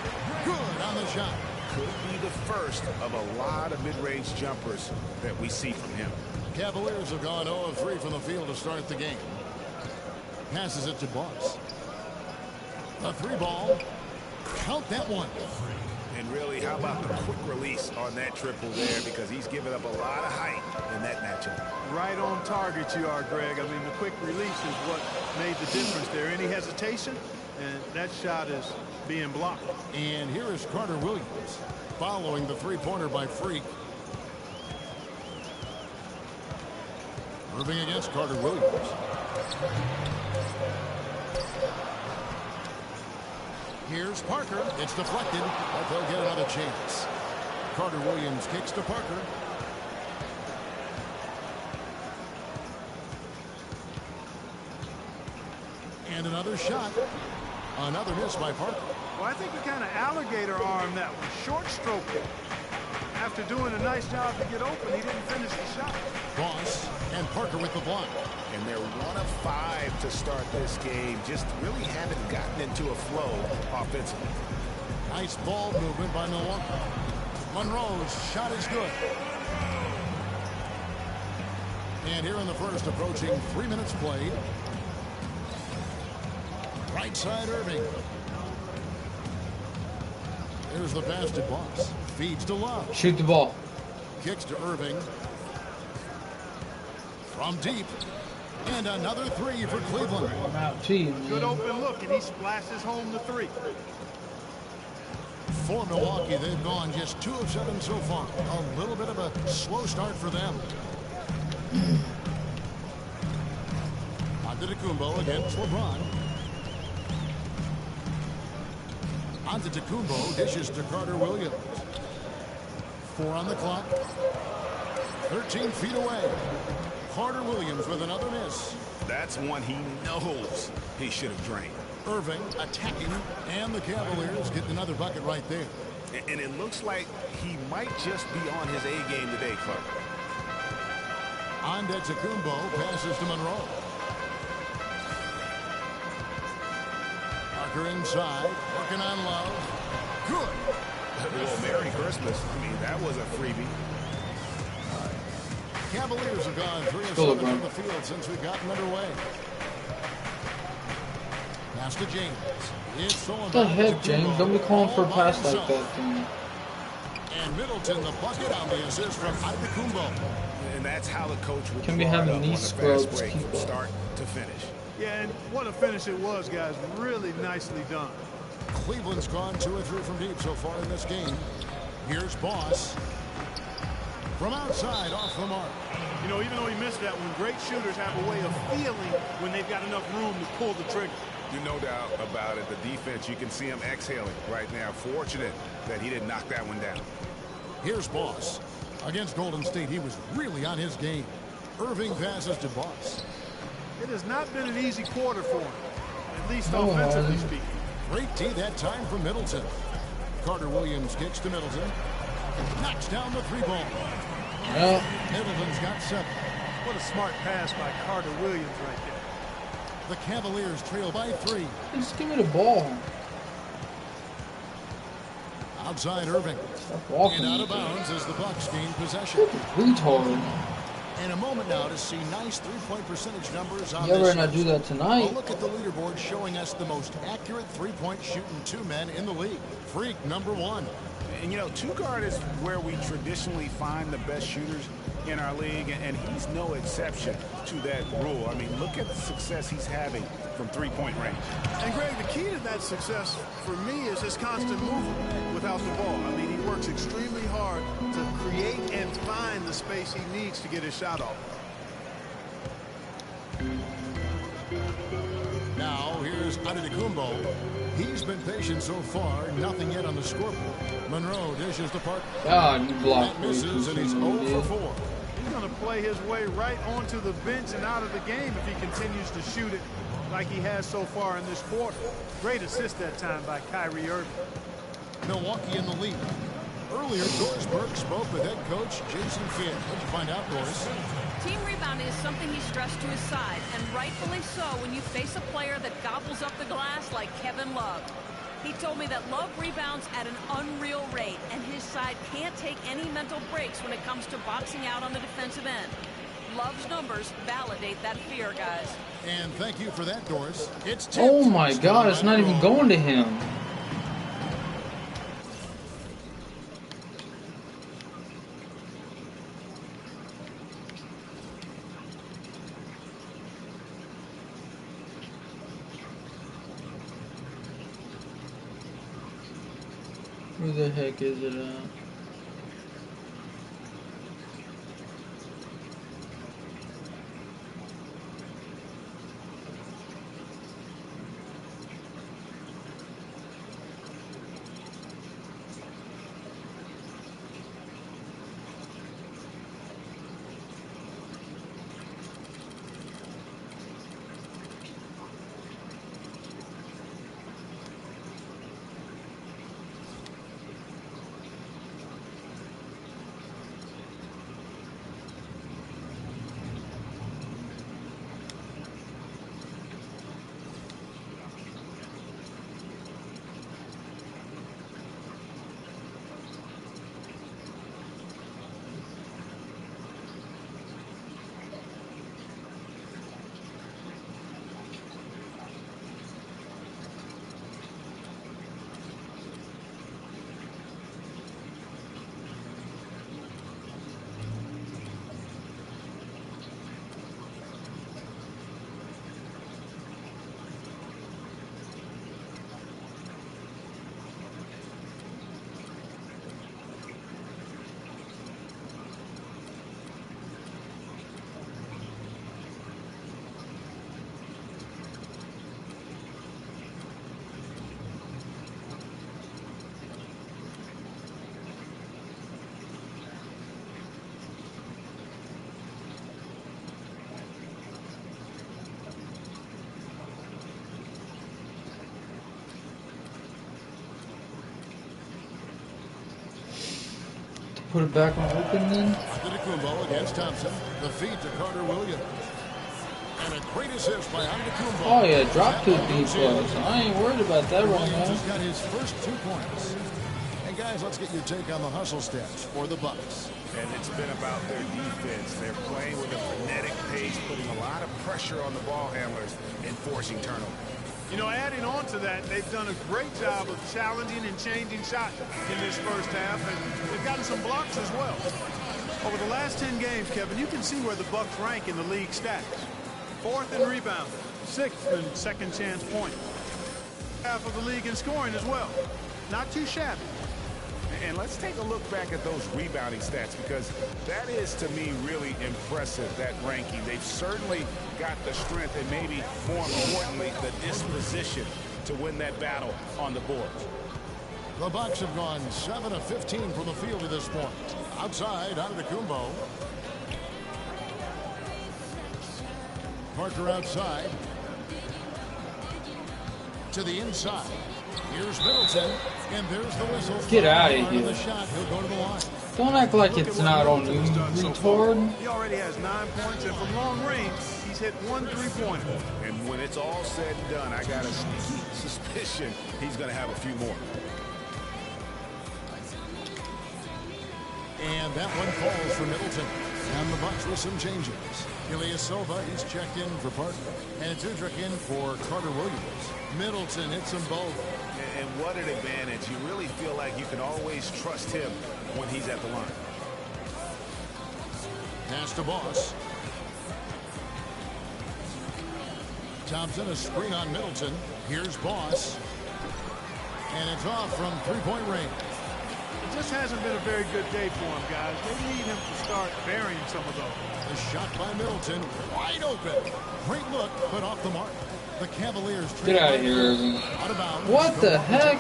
Good on the shot. Could be the first of a lot of mid-range jumpers that we see from him. Cavaliers have gone 0 of 3 from the field to start the game. Passes it to Boss. A 3-ball. Count that one. And really, how about the quick release on that triple there, because he's given up a lot of height in that matchup. Right on target you are, Greg. I mean, the quick release is what made the difference there. Any hesitation, and that shot is being blocked. And here is Carter Williams following the three-pointer by Freak. Irving against Carter Williams. Here's Parker. It's deflected, but they'll get another chance. Carter Williams kicks to Parker. And another shot. Another miss by Parker. Well, I think he kind of alligator armed that one. Short stroke it. After doing a nice job to get open, he didn't finish the shot. Boss and Parker with the block. And they're 1 of 5 to start this game. Just really haven't gotten into a flow offensively. Nice ball movement by Milwaukee. Monroe's shot is good. And here in the first, approaching 3 minutes played. Right side Irving. There's the pass to Boss. Feeds to Love. Shoot the ball. Kicks to Irving. From deep. And another 3 for Cleveland. I'm out to you, man. Good open look, and he splashes home the 3. For Milwaukee, they've gone just 2 of 7 so far. A little bit of a slow start for them. Antetokounmpo against LeBron. Antetokounmpo dishes to Carter Williams. 4 on the clock. 13 feet away. Carter Williams with another miss. That's one he knows he should have drained. Irving attacking, and the Cavaliers getting another bucket right there. And it looks like he might just be on his A game today, Clark. Antetokounmpo passes to Monroe. Parker inside, working on Love. Good. Well, Merry Christmas. I mean, that was a freebie. Cavaliers have gone 3 of 7 from the field since we've gotten underway. Pass to James. It's What the heck, James? Don't be calling for a pass like that, dude. And Middleton the bucket on the assist from Antetokounmpo. And that's how the coach would Can be guard having up these on the fast scrubs break keep from up. start to finish. Yeah, and what a finish it was, guys. Really nicely done. Cleveland's gone 2 or 3 from deep so far in this game. Here's Boss. From outside, off the mark. You know, even though he missed that one, great shooters have a way of feeling when they've got enough room to pull the trigger. There's no doubt about it. The defense, you can see him exhaling right now. Fortunate that he didn't knock that one down. Here's Boss. Against Golden State, he was really on his game. Irving passes to Boss. It has not been an easy quarter for him, at least offensively speaking. Great D that time from Middleton. Carter Williams kicks to Middleton. Knocks down the 3-ball. Well, Middleton's got 7. What a smart pass by Carter Williams right there. The Cavaliers trail by 3. just give me the ball. Outside Irving. Stop walking. And out of bounds as the Bucks gain possession. Retard. And a moment now to see nice three-point percentage numbers on You this. better not do that tonight. A look at the leaderboard showing us the most accurate three-point shooting two men in the league. Freak number 1. And, you know, two guard is where we traditionally find the best shooters in our league, and he's no exception to that rule. I mean, look at the success he's having from three-point range. And, Greg, the key to that success for me is his constant movement without the ball. I mean, he works extremely hard to create and find the space he needs to get his shot off. Now, here's Antetokounmpo. He's been patient so far, nothing yet on the scoreboard. Monroe dishes the partner. God, you blocked. That misses, and he's 0 for 4. He's going to play his way right onto the bench and out of the game if he continues to shoot it like he has so far in this quarter. Great assist that time by Kyrie Irving. Milwaukee in the lead. Earlier, Doris Burke spoke with head coach Jason Kidd. What'd you find out, Doris? Team rebounding is something he stressed to his side, and rightfully so when you face a player that gobbles up the glass like Kevin Love. He told me that Love rebounds at an unreal rate, and his side can't take any mental breaks when it comes to boxing out on the defensive end. Love's numbers validate that fear, guys. And thank you for that, Doris. It's Oh my God, it's not even going to him. Where the heck is it at? Put it back on open then. Antetokounmpo against Thompson. The feed to Carter Williams. And a great assist by Antetokounmpo. Oh yeah, drop to D plus. I ain't worried about that right Williams now. has got his first 2 points. And guys, let's get your take on the hustle stats for the Bucks. And it's been about their defense. They're playing with a frenetic pace, putting a lot of pressure on the ball handlers and forcing turnovers. You know, adding on to that, they've done a great job of challenging and changing shots in this first half, and they've gotten some blocks as well. Over the last 10 games, Kevin, you can see where the Bucks rank in the league stats. 4th in rebounding, 6th in second chance points. Half of the league in scoring as well. Not too shabby. And let's take a look back at those rebounding stats, because that is, to me, really impressive, that ranking. They've certainly got the strength and maybe, more importantly, the disposition to win that battle on the boards. The Bucks have gone 7 of 15 from the field at this point. Outside, Antetokounmpo. Parker outside. To the inside. Here's Middleton, and there's the whistle. Get out of here. The shot, he'll go to the line. Don't act like it's not on you, retard. He already has 9 points, and from long range, he's hit 1 3-pointer. And when it's all said and done, I got a sneaky suspicion he's going to have a few more. And that one falls for Middleton. And the Bucks with some changes. Ilyasova, he's checked in for Parker. And it's Udrich in for Carter Williams. Middleton hits them both. And what an advantage. You really feel like you can always trust him when he's at the line. Pass to Boss. Thompson, a screen on Middleton. Here's Boss. And it's off from three-point range. It just hasn't been a very good day for him, guys. They need him to start burying some of those. The shot by Middleton, wide open. Great look, but off the mark. The Cavaliers. Get out of here, Irving. What the heck?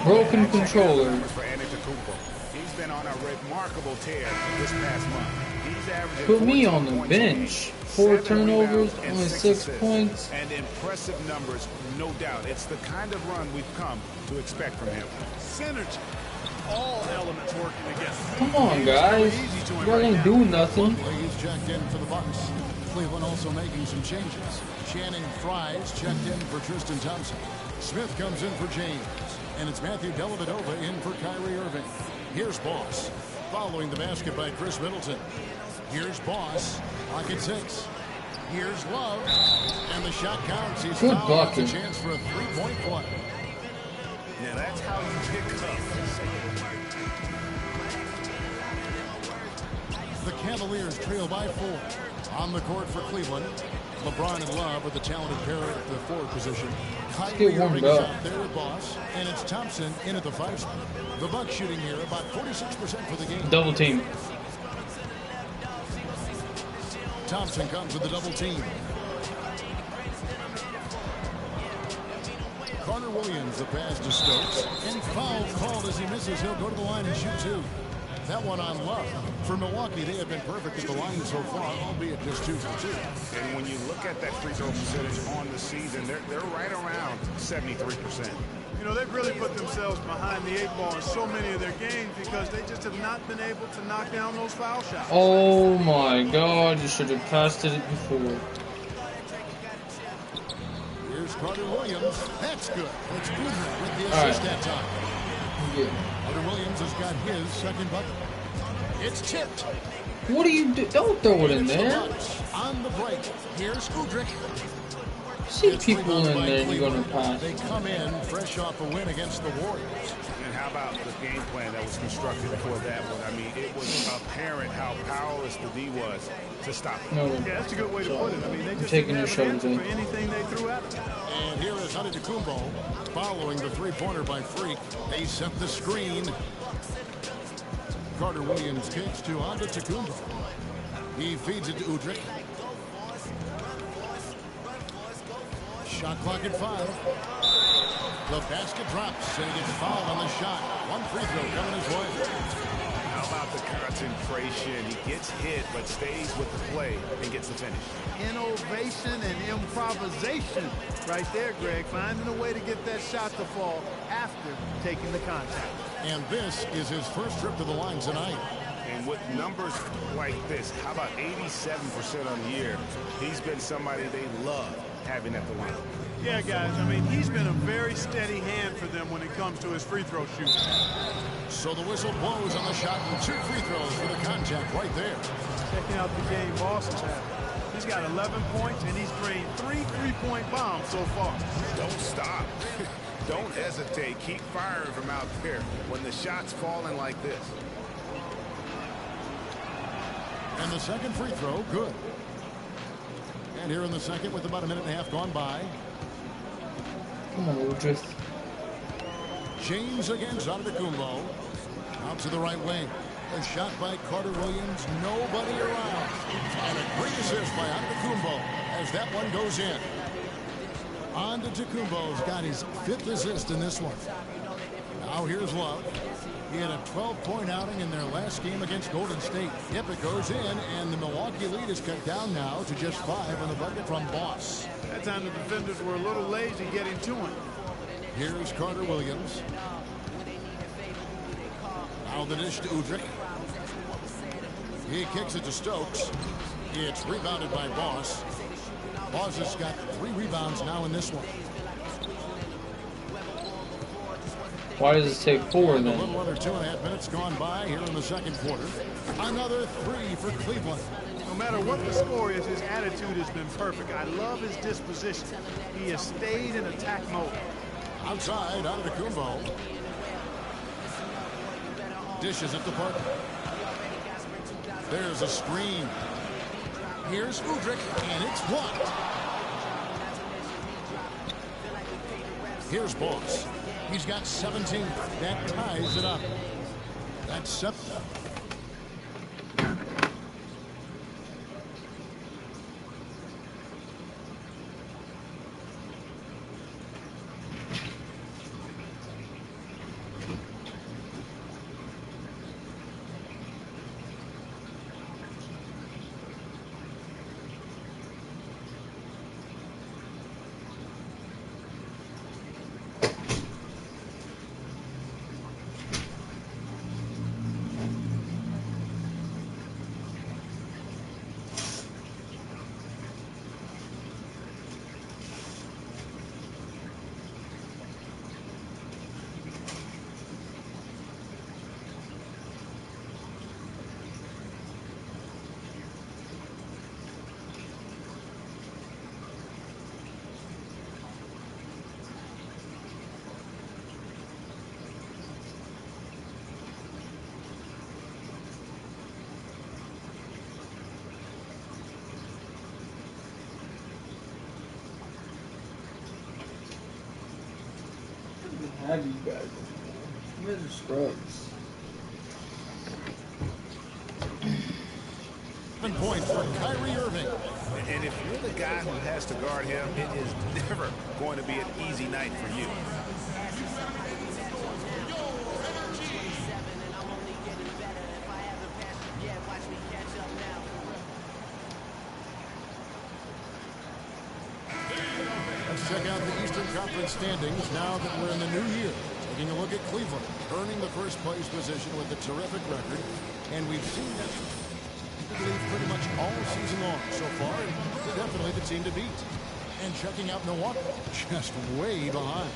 Broken controller. He's been on a remarkable tear this past month. He's averaging Put me on the bench. 4 turnovers, only 6 points. And impressive numbers, no doubt. It's the kind of run we've come to expect from him. Synergy. All elements working together. Come on, guys. Y'all ain't doing nothing. He's checked in for the Bucks. Cleveland also making some changes. Channing Fries checked in for Tristan Thompson. Smith comes in for James. And it's Matthew Dellavedova in for Kyrie Irving. Here's Boss. Following the basket by Chris Middleton. Here's Boss. Pocket 6. Here's Love. And the shot counts. He's fouled. A chance for a three-point play. Yeah, that's how you pick up. The Cavaliers trail by 4. On the court for Cleveland. LeBron and Love with the talented pair at the forward position. Kyrie Irving is out there with Boss. And it's Thompson in at the 5 spot. The Bucks shooting here about 46% for the game. Double team. Thompson comes with the double team. Carter Williams, the pass to Stokes. And foul called as he misses. He'll go to the line and shoot 2. That one on Love. For Milwaukee, they have been perfect at the line so far, albeit just 2 for 2. And when you look at that free throw percentage on the season, they're right around 73%. You know, they've really put themselves behind the 8 ball in so many of their games because they just have not been able to knock down those foul shots. Oh my God, you should have passed it before. Here's Carter Williams. That's good. It's good with the assist that time. Yeah. Carter Williams has got his second bucket. It's tipped. What do you do? Don't throw it in there. On the break. Here's Udrich. See people in there, you're going to pass. They come in fresh off a win against the Warriors. And how about the game plan that was constructed for that one? I mean, it was apparent how powerless the D was to stop it. No. Yeah, that's a good way to put it. I mean, they just taking didn't your have an shots answer for anything they threw at them. And here is Antetokounmpo following the three-pointer by Freak. They set the screen. Carter Williams kicks to Antetokounmpo. He feeds it to Udrich. Shot clock at 5. The basket drops and he gets fouled on the shot. One free throw coming his way. How about the concentration? He gets hit but stays with the play and gets the finish. Innovation and improvisation right there, Greg. Finding a way to get that shot to fall after taking the contact. And this is his first trip to the line tonight. And with numbers like this, how about 87% on the year? He's been somebody they love having at the line. Yeah, guys, I mean, he's been a very steady hand for them when it comes to his free throw shooting. So the whistle blows on the shot and 2 free throws for the contact right there. Checking out the game Boss has had. He's got 11 points and he's drained 3 3-point bombs so far. Don't stop. Don't hesitate. Keep firing from out there when the shot's falling like this. And the second free throw, good. And here in the second with about a minute and a half gone by. Come on, Udrich. James against Antetokounmpo. Out to the right wing. A shot by Carter Williams. Nobody around. And a great assist by Antetokounmpo as that one goes in. Antetokounmpo's got his 5th assist in this one. Now here's Love. He had a 12-point outing in their last game against Golden State. Yep, it goes in, and the Milwaukee lead is cut down now to just 5 on the bucket from Boss. That time the defenders were a little lazy getting to him. Here's Carter Williams. Now the dish to Udrich. He kicks it to Stokes. It's rebounded by Boss. Boss has got 3 rebounds now in this one. Why does it take 4 then? A little under 2.5 minutes gone by here in the second quarter. Another 3 for Cleveland. No matter what the score is, his attitude has been perfect. I love his disposition. He has stayed in attack mode. Outside, Antetokounmpo. Dishes it to Parker. There's a screen. Here's Udrich, and it's blocked. Here's Boss. He's got 17. That ties it up. That's 7. Have you guys? Where's the scrubs? 7 points for Kyrie Irving. And if you're the guy who has to guard him, it is never going to be an easy night for you. Let's check out the Eastern Conference standings now that we're in the new year. Taking a look at Cleveland, earning the first place position with a terrific record. And we've seen that, I believe, pretty much all season long so far. And they're definitely the team to beat. And checking out Milwaukee, just way behind.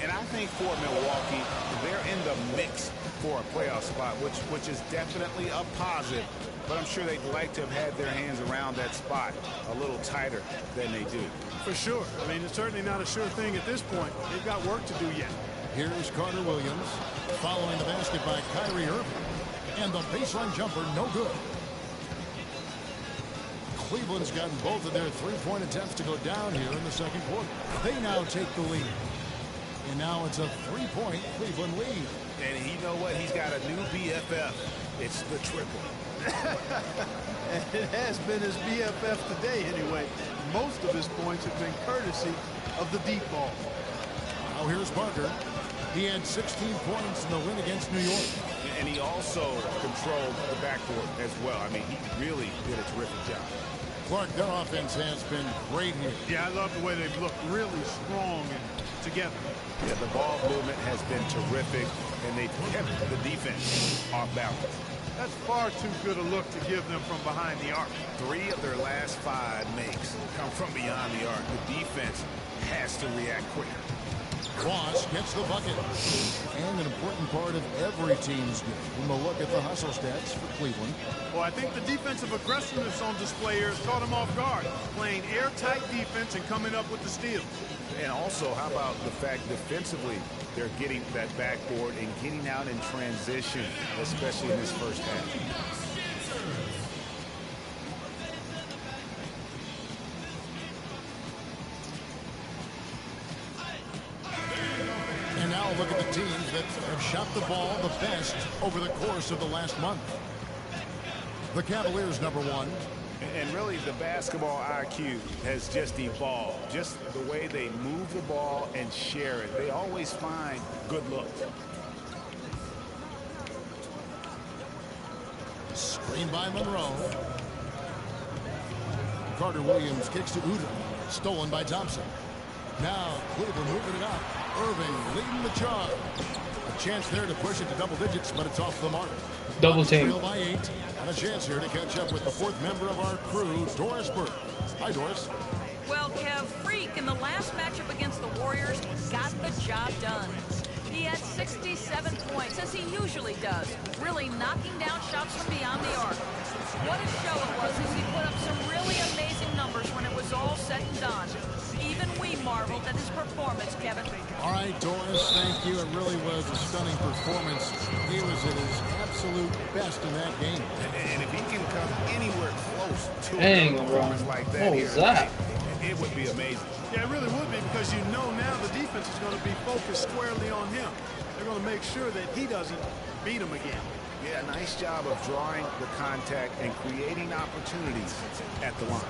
And I think for Milwaukee, they're in the mix for a playoff spot, which is definitely a positive. But I'm sure they'd like to have had their hands around that spot a little tighter than they do. For sure. I mean, it's certainly not a sure thing at this point. They've got work to do yet. Here's Carter Williams following the basket by Kyrie Irving. And the baseline jumper, no good. Cleveland's gotten both of their three-point attempts to go down here in the second quarter. They now take the lead. And now it's a three-point Cleveland lead. And you know what? He's got a new BFF. It's the triple. And it has been his BFF today anyway. Most of his points have been courtesy of the deep ball. Now here's Parker. He had 16 points in the win against New York. And he also controlled the backcourt as well. I mean, he really did a terrific job. Clark, their offense has been great here. Yeah, I love the way they've looked really strong and together. Yeah, the ball movement has been terrific, and they've kept the defense off balance. That's far too good a look to give them from behind the arc. 3 of their last 5 makes come from beyond the arc. The defense has to react quicker. Ross gets the bucket. And an important part of every team's game. We'll look at the hustle stats for Cleveland. Well, I think the defensive aggressiveness on display here has caught them off guard. Playing airtight defense and coming up with the steal. And also, how about the fact defensively, they're getting that backboard and getting out in transition, especially in this first half. And now look at the teams that have shot the ball the best over the course of the last month. The Cavaliers, number 1. And really, the basketball IQ has just evolved. Just the way they move the ball and share it. They always find good looks. Screen by Monroe. Carter Williams kicks to Udrich. Stolen by Thompson. Now Cleveland moving it up. Irving leading the charge. A chance there to push it to double digits, but it's off the mark. Double team. By 8. And a chance here to catch up with the 4th member of our crew, Doris Burke. Hi, Doris. Well, Kev, Freak in the last matchup against the Warriors got the job done. He He had 67 points, as he usually does, really knocking down shots from beyond the arc. What a show it was as he put up some really amazing numbers when it was all said and done. Even we marveled at his performance, Kevin. All right, Doris, thank you. It really was a stunning performance. He was at his absolute best in that game. And if he can come anywhere close to Dang, a performance like that, what was that? It would be amazing. Yeah, it really would be, because you know now the defense is going to be focused squarely on him. They're going to make sure that he doesn't beat him again. Yeah, nice job of drawing the contact and creating opportunities at the line.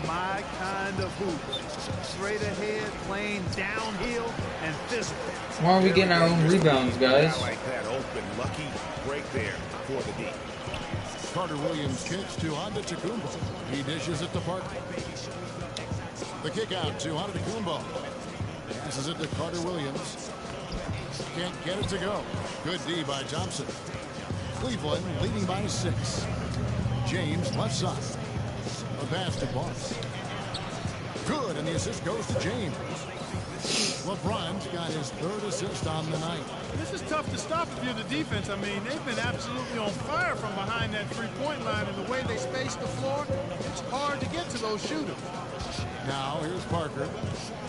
My kind of hoop. Straight ahead, playing downhill, and physical. Why are we getting our own rebounds, guys? Like that open, lucky break there for the D. Carter Williams kicks to Antetokounmpo. He dishes it to Parker. The kick out to Antetokounmpo. Passes it to Carter Williams. Can't get it to go. Good D by Thompson. Cleveland leading by 6. James left side. A pass to Boss. Good, and the assist goes to James. LeBron's got his 3rd assist on the night. This is tough to stop if you're the defense. I mean, they've been absolutely on fire from behind that three-point line, and the way they space the floor, it's hard to get to those shooters. Now, here's Parker.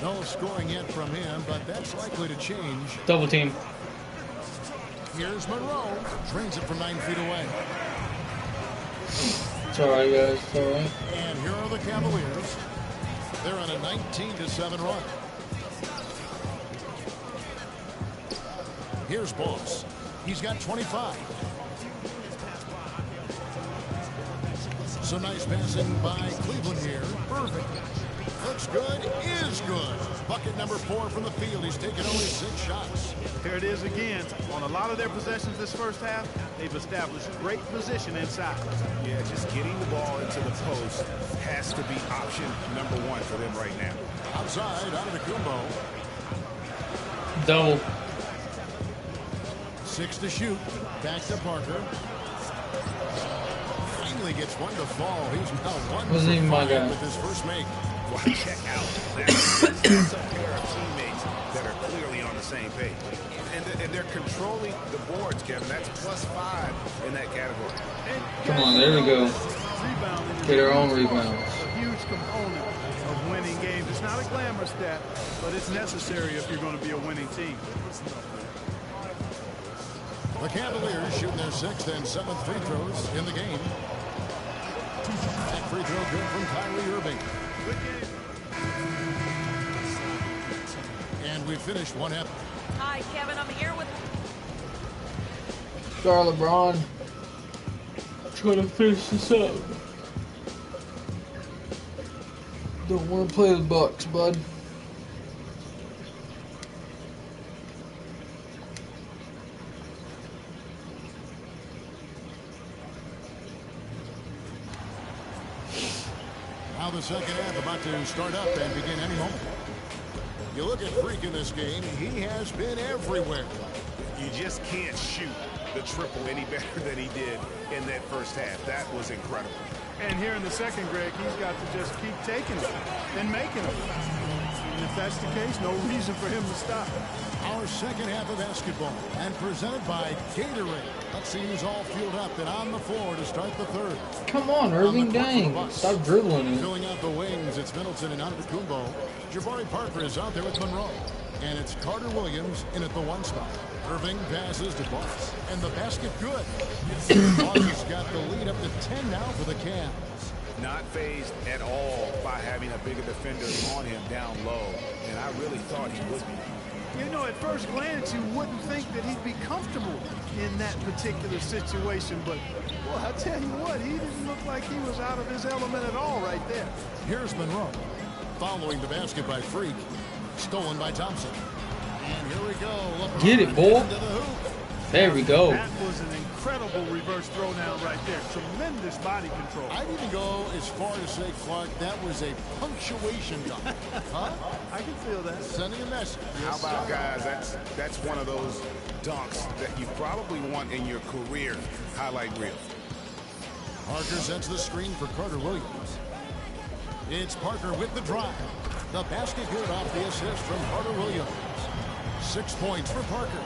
No scoring yet from him, but that's likely to change. Double team. Here's Monroe. Drains it from 9 feet away. It's alright, guys. It's alright. And here are the Cavaliers. They're on a 19-7 run. Here's Boss. He's got 25. So nice passing by Cleveland here. Perfect. Looks good, is good. Bucket number 4 from the field. He's taken only 6 shots. Here it is again. On a lot of their possessions this first half, they've established great position inside. Yeah, just getting the ball into the post has to be option number 1 for them right now. Outside, out of the Kumbo. Double. 6 to shoot. Back to Parker. Finally gets one to fall. He's now 1 Wasn't even my guy. with his first make. Well, check out that. That's a pair of teammates that are clearly on the same page. And they're controlling the boards, Kevin. That's +5 in that category. Come on, there we go. Get our own rebounds. A huge component of winning games. It's not a glamour stat, but it's necessary if you're going to be a winning team. The Cavaliers shooting their 6th and 7th free throws in the game. That free throw good from Kyrie Irving. Good game. And we finished 1-half. Hi, Kevin. I'm here with... Sorry, LeBron. Trying to finish this up. Don't want to play the Bucks, bud. Now the second half about to start up and begin any moment. You look at Freak in this game, he has been everywhere. You just can't shoot the triple any better than he did in that first half. That was incredible. And here in the second, Greg, he's got to just keep taking it and making it. And if that's the case, no reason for him to stop. Our second half of basketball and presented by Gatorade. Let's see who's all fueled up and on the floor to start the third. Come on, Irving, dang. Stop dribbling it. Filling out the wings, it's Middleton and Antetokounmpo. Jabari Parker is out there with Monroe. And it's Carter Williams in at the 1 spot. Irving passes to Boss. And the basket good. Boss has got the lead up to 10 now for the Cavs. Not phased at all by having a bigger defender on him down low. And I really thought he would be. You know, at first glance, you wouldn't think that he'd be comfortable in that particular situation. But, well, I tell you what, he didn't look like he was out of his element at all right there. Here's Monroe. Following the basket by Freak. Stolen by Thompson. And here we go. LeBron Get it, boy. into the hoop. There we go. That was an incredible reverse throwdown right there. Tremendous body control. I'd even go as far to say, Clark, that was a punctuation dunk. Huh? I can feel that. Sending a message. How about, guys, that's one of those dunks that you probably want in your career highlight reel. Parker sends the screen for Carter Williams. It's Parker with the drive. The basket good off the assist from Carter Williams. 6 points for Parker.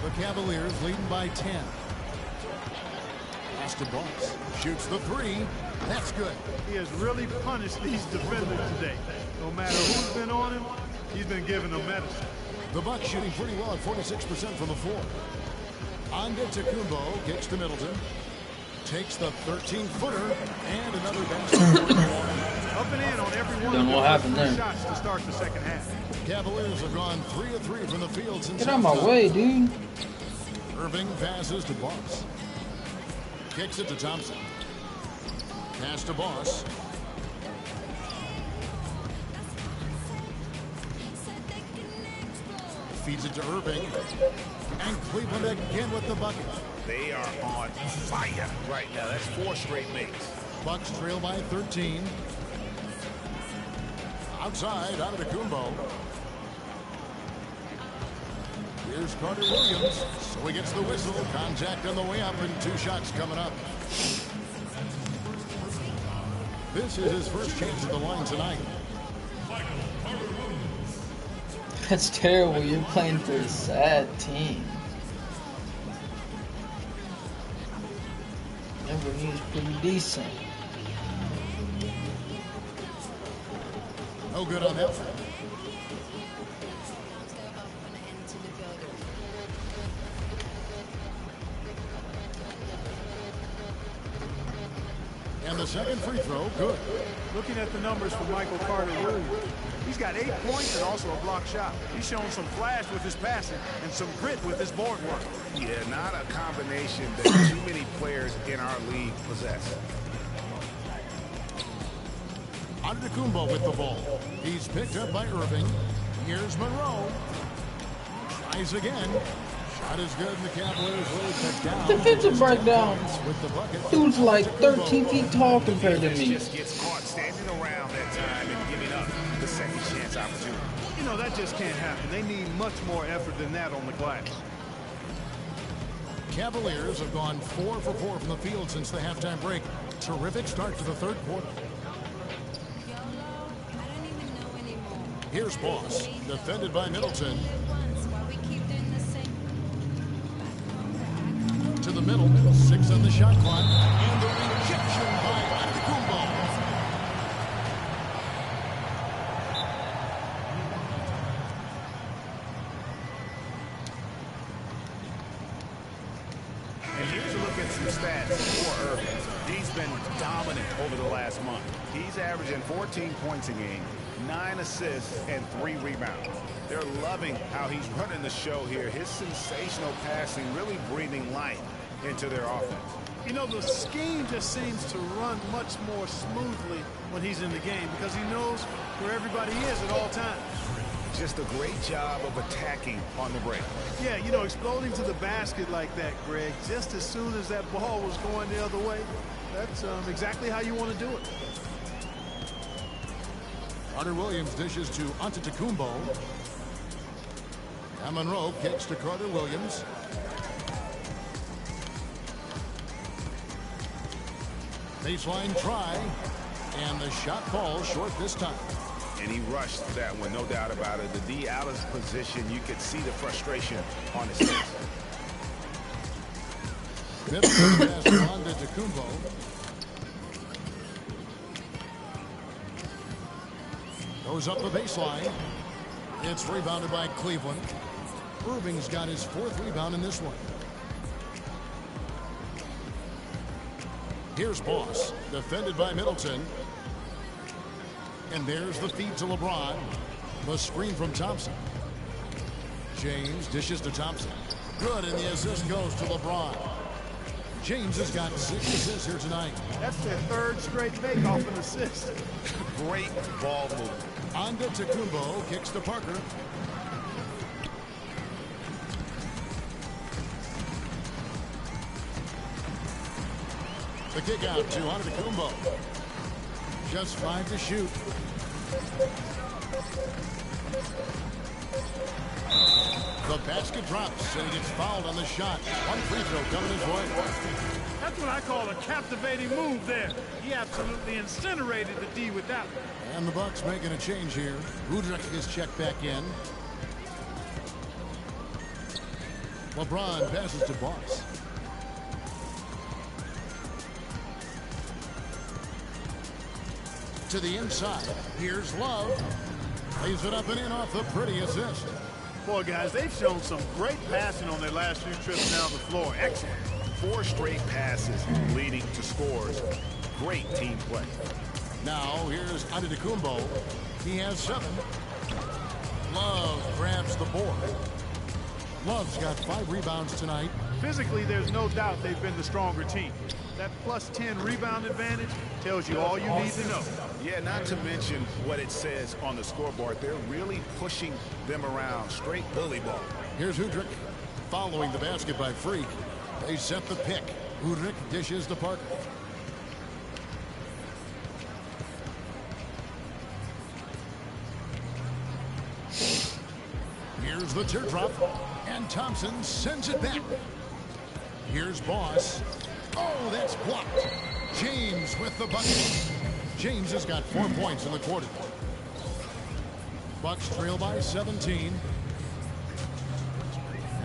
The Cavaliers leading by 10. Pass to Boss. Shoots the three. That's good. He has really punished these defenders today. No matter who's been on him, he's been giving them medicine. The Bucks shooting pretty well at 46% from the floor. Antetokounmpo kicks to Middleton. Takes the 13-footer and another basket. Up and in on every one Don't know what happened of the there. shots to start the second half. Cavaliers have gone 3 of 3 from the field since. Get out of my way, dude. Irving passes to Boss. Kicks it to Thompson. Pass to Boss. Feeds it to Irving. And Cleveland again with the bucket. They are on fire right now. That's 4 straight makes. Bucks trail by 13. Outside, Antetokounmpo. Here's Carter Williams. So he gets the whistle. Contact on the way up and 2 shots coming up. This is his first chance at the line tonight. That's terrible. You're playing for a sad team. Everything is pretty decent. No good on that one. And the second free throw, good. Looking at the numbers for Michael Carter Williams, he's got 8 points and also a block shot. He's shown some flash with his passing and some grit with his board work. Yeah, not a combination that too many players in our league possess. Antetokounmpo with the ball. He's picked up by Irving. Here's Monroe. Tries again. Shot is good, and the Cavaliers really cut down. Defensive breakdown. With the bucket. Dude's like 13 feet tall compared to me. Just gets caught standing around that time and giving up the second chance opportunity. You know, that just can't happen. They need much more effort than that on the glass. Cavaliers have gone 4 for 4 from the field since the halftime break. Terrific start to the third quarter. Here's Boss, defended by Middleton. To the middle, 6 on the shot clock, and the rejection by Antetokounmpo. And here's a look at some stats for Irving. He's been dominant over the last month. He's averaging 14 points a game, 9 assists, and 3 rebounds. They're loving how he's running the show here. His sensational passing really breathing life into their offense. You know, the scheme just seems to run much more smoothly when he's in the game because he knows where everybody is at all times. Just a great job of attacking on the break. Yeah, you know, exploding to the basket like that, Greg, just as soon as that ball was going the other way, that's exactly how you want to do it. Carter Williams dishes to Antetokounmpo. And Monroe kicks to Carter Williams. Baseline try, and the shot falls short this time. And he rushed that one, no doubt about it. The D out of position, you could see the frustration on his face. Middleton pass to Antetokounmpo. Goes up the baseline. It's rebounded by Cleveland. Irving's got his 4th rebound in this one. Here's Boss, defended by Middleton. And there's the feed to LeBron. The screen from Thompson. James dishes to Thompson. Good, and the assist goes to LeBron. James has got 6 assists here tonight. That's their 3rd straight make off an assist. Great ball move. Antetokounmpo kicks to Parker. The kick out to Antetokounmpo. Just 5 to shoot. The basket drops, and he gets fouled on the shot. 1 free throw coming his way. That's what I call a captivating move there. He absolutely incinerated the D with that one. And the Bucks making a change here. Udrich is checked back in. LeBron passes to Boss. To the inside. Here's Love. Lays it up and in off the pretty assist. Boy, guys, they've shown some great passing on their last few trips down the floor. Excellent. 4 straight passes leading to scores. Great team play. Now, here's Antetokounmpo. He has 7. Love grabs the board. Love's got 5 rebounds tonight. Physically, there's no doubt they've been the stronger team. That plus 10 rebound advantage tells you all you need to know. Yeah, not to mention what it says on the scoreboard. They're really pushing them around. Straight bully ball. Here's Udrich following the basket by Freak. They set the pick. Udrich dishes to Parker. Here's the teardrop. And Thompson sends it back. Here's Boss. Oh, that's blocked. James with the bucket. James has got 4 points in the quarter. Bucks trail by 17.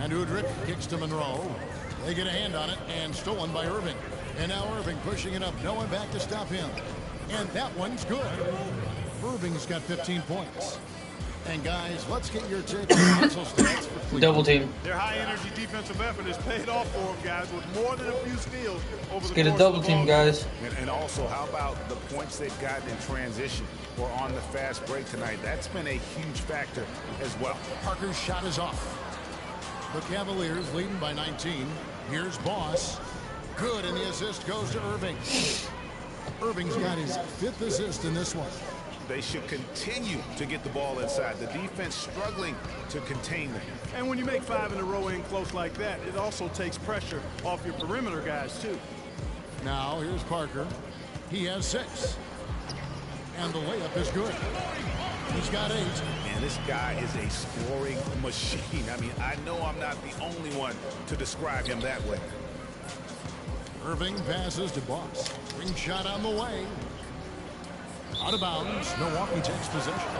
And Udrich kicks to Monroe. They get a hand on it and stolen by Irving. And now Irving pushing it up. No one back to stop him. And that one's good. Irving's got 15 points. And guys, let's get your take on the mental stats for Cleveland. Double team. Their high-energy defensive effort has paid off for them, guys, with more than a few steals over the Get course a double of the team, ball. guys. And also, how about the points they've gotten in transition or on the fast break tonight? That's been a huge factor as well. Parker's shot is off. The Cavaliers leading by 19. Here's Boss. Good, and the assist goes to Irving. Irving's got his 5th assist in this one. They should continue to get the ball inside. The defense struggling to contain them. And when you make 5 in a row in close like that, it also takes pressure off your perimeter guys, too. Now, here's Parker. He has 6. And the layup is good. He's got 8. Man, this guy is a scoring machine. I mean, I know I'm not the only one to describe him that way. Irving passes to Boss. Ring shot on the way. Out of bounds. Milwaukee takes possession.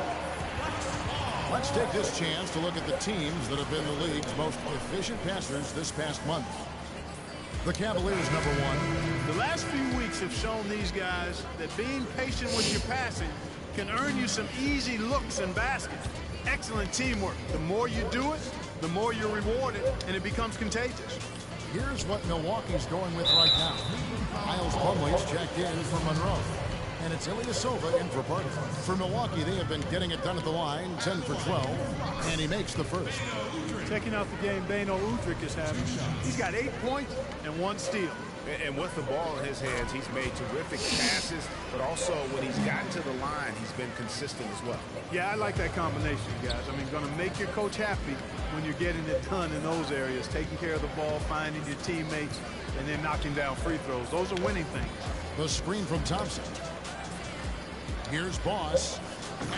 Let's take this chance to look at the teams that have been the league's most efficient passers this past month. The Cavaliers, number 1. The last few weeks have shown these guys that being patient with your passing can earn you some easy looks and baskets. Excellent teamwork. The more you do it, the more you're rewarded, and it becomes contagious. Here's what Milwaukee's going with right now. Miles Plumlee's checked in for Monroe. And it's Ilyasova in for Parker. For Milwaukee, they have been getting it done at the line, 10 for 12, and he makes the first. Checking out the game Beno Udrich is having. He's got 8 points and 1 steal. And with the ball in his hands, he's made terrific passes, but also when he's gotten to the line, he's been consistent as well. Yeah, I like that combination, guys. I mean, going to make your coach happy when you're getting it done in those areas, taking care of the ball, finding your teammates, and then knocking down free throws. Those are winning things. The screen from Thompson. Here's Boss,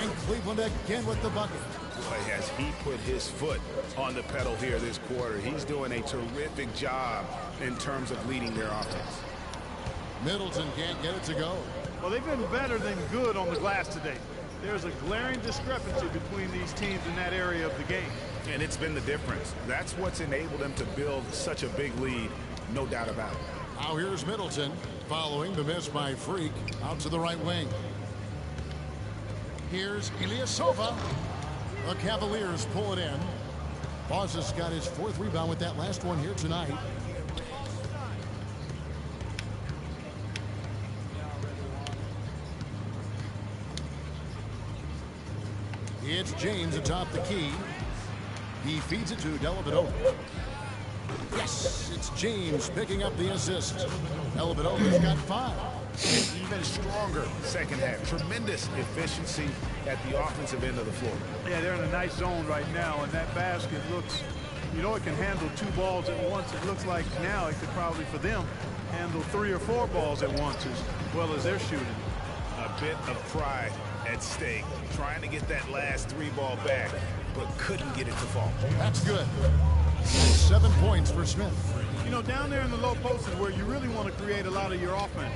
and Cleveland again with the bucket. Boy, has he put his foot on the pedal here this quarter. He's doing a terrific job in terms of leading their offense. Middleton can't get it to go. Well, they've been better than good on the glass today. There's a glaring discrepancy between these teams in that area of the game. And it's been the difference. That's what's enabled them to build such a big lead, no doubt about it. Now here's Middleton following the miss by Freak out to the right wing. Here's Ilyasova. The Cavaliers pull it in. Boss has got his 4th rebound with that last one here tonight. It's James atop the key. He feeds it to Dellavedova. Yes, it's James picking up the assist. Dellavedova's got 5. And even stronger second half. Tremendous efficiency at the offensive end of the floor. Yeah, they're in a nice zone right now, and that basket looks, you know, it can handle 2 balls at once. It looks like now it could probably, for them, handle 3 or 4 balls at once as well as they're shooting. A bit of pride at stake, trying to get that last 3 ball back, but couldn't get it to fall. That's good. 7 points for Smith. You know, down there in the low post is where you really want to create a lot of your offense.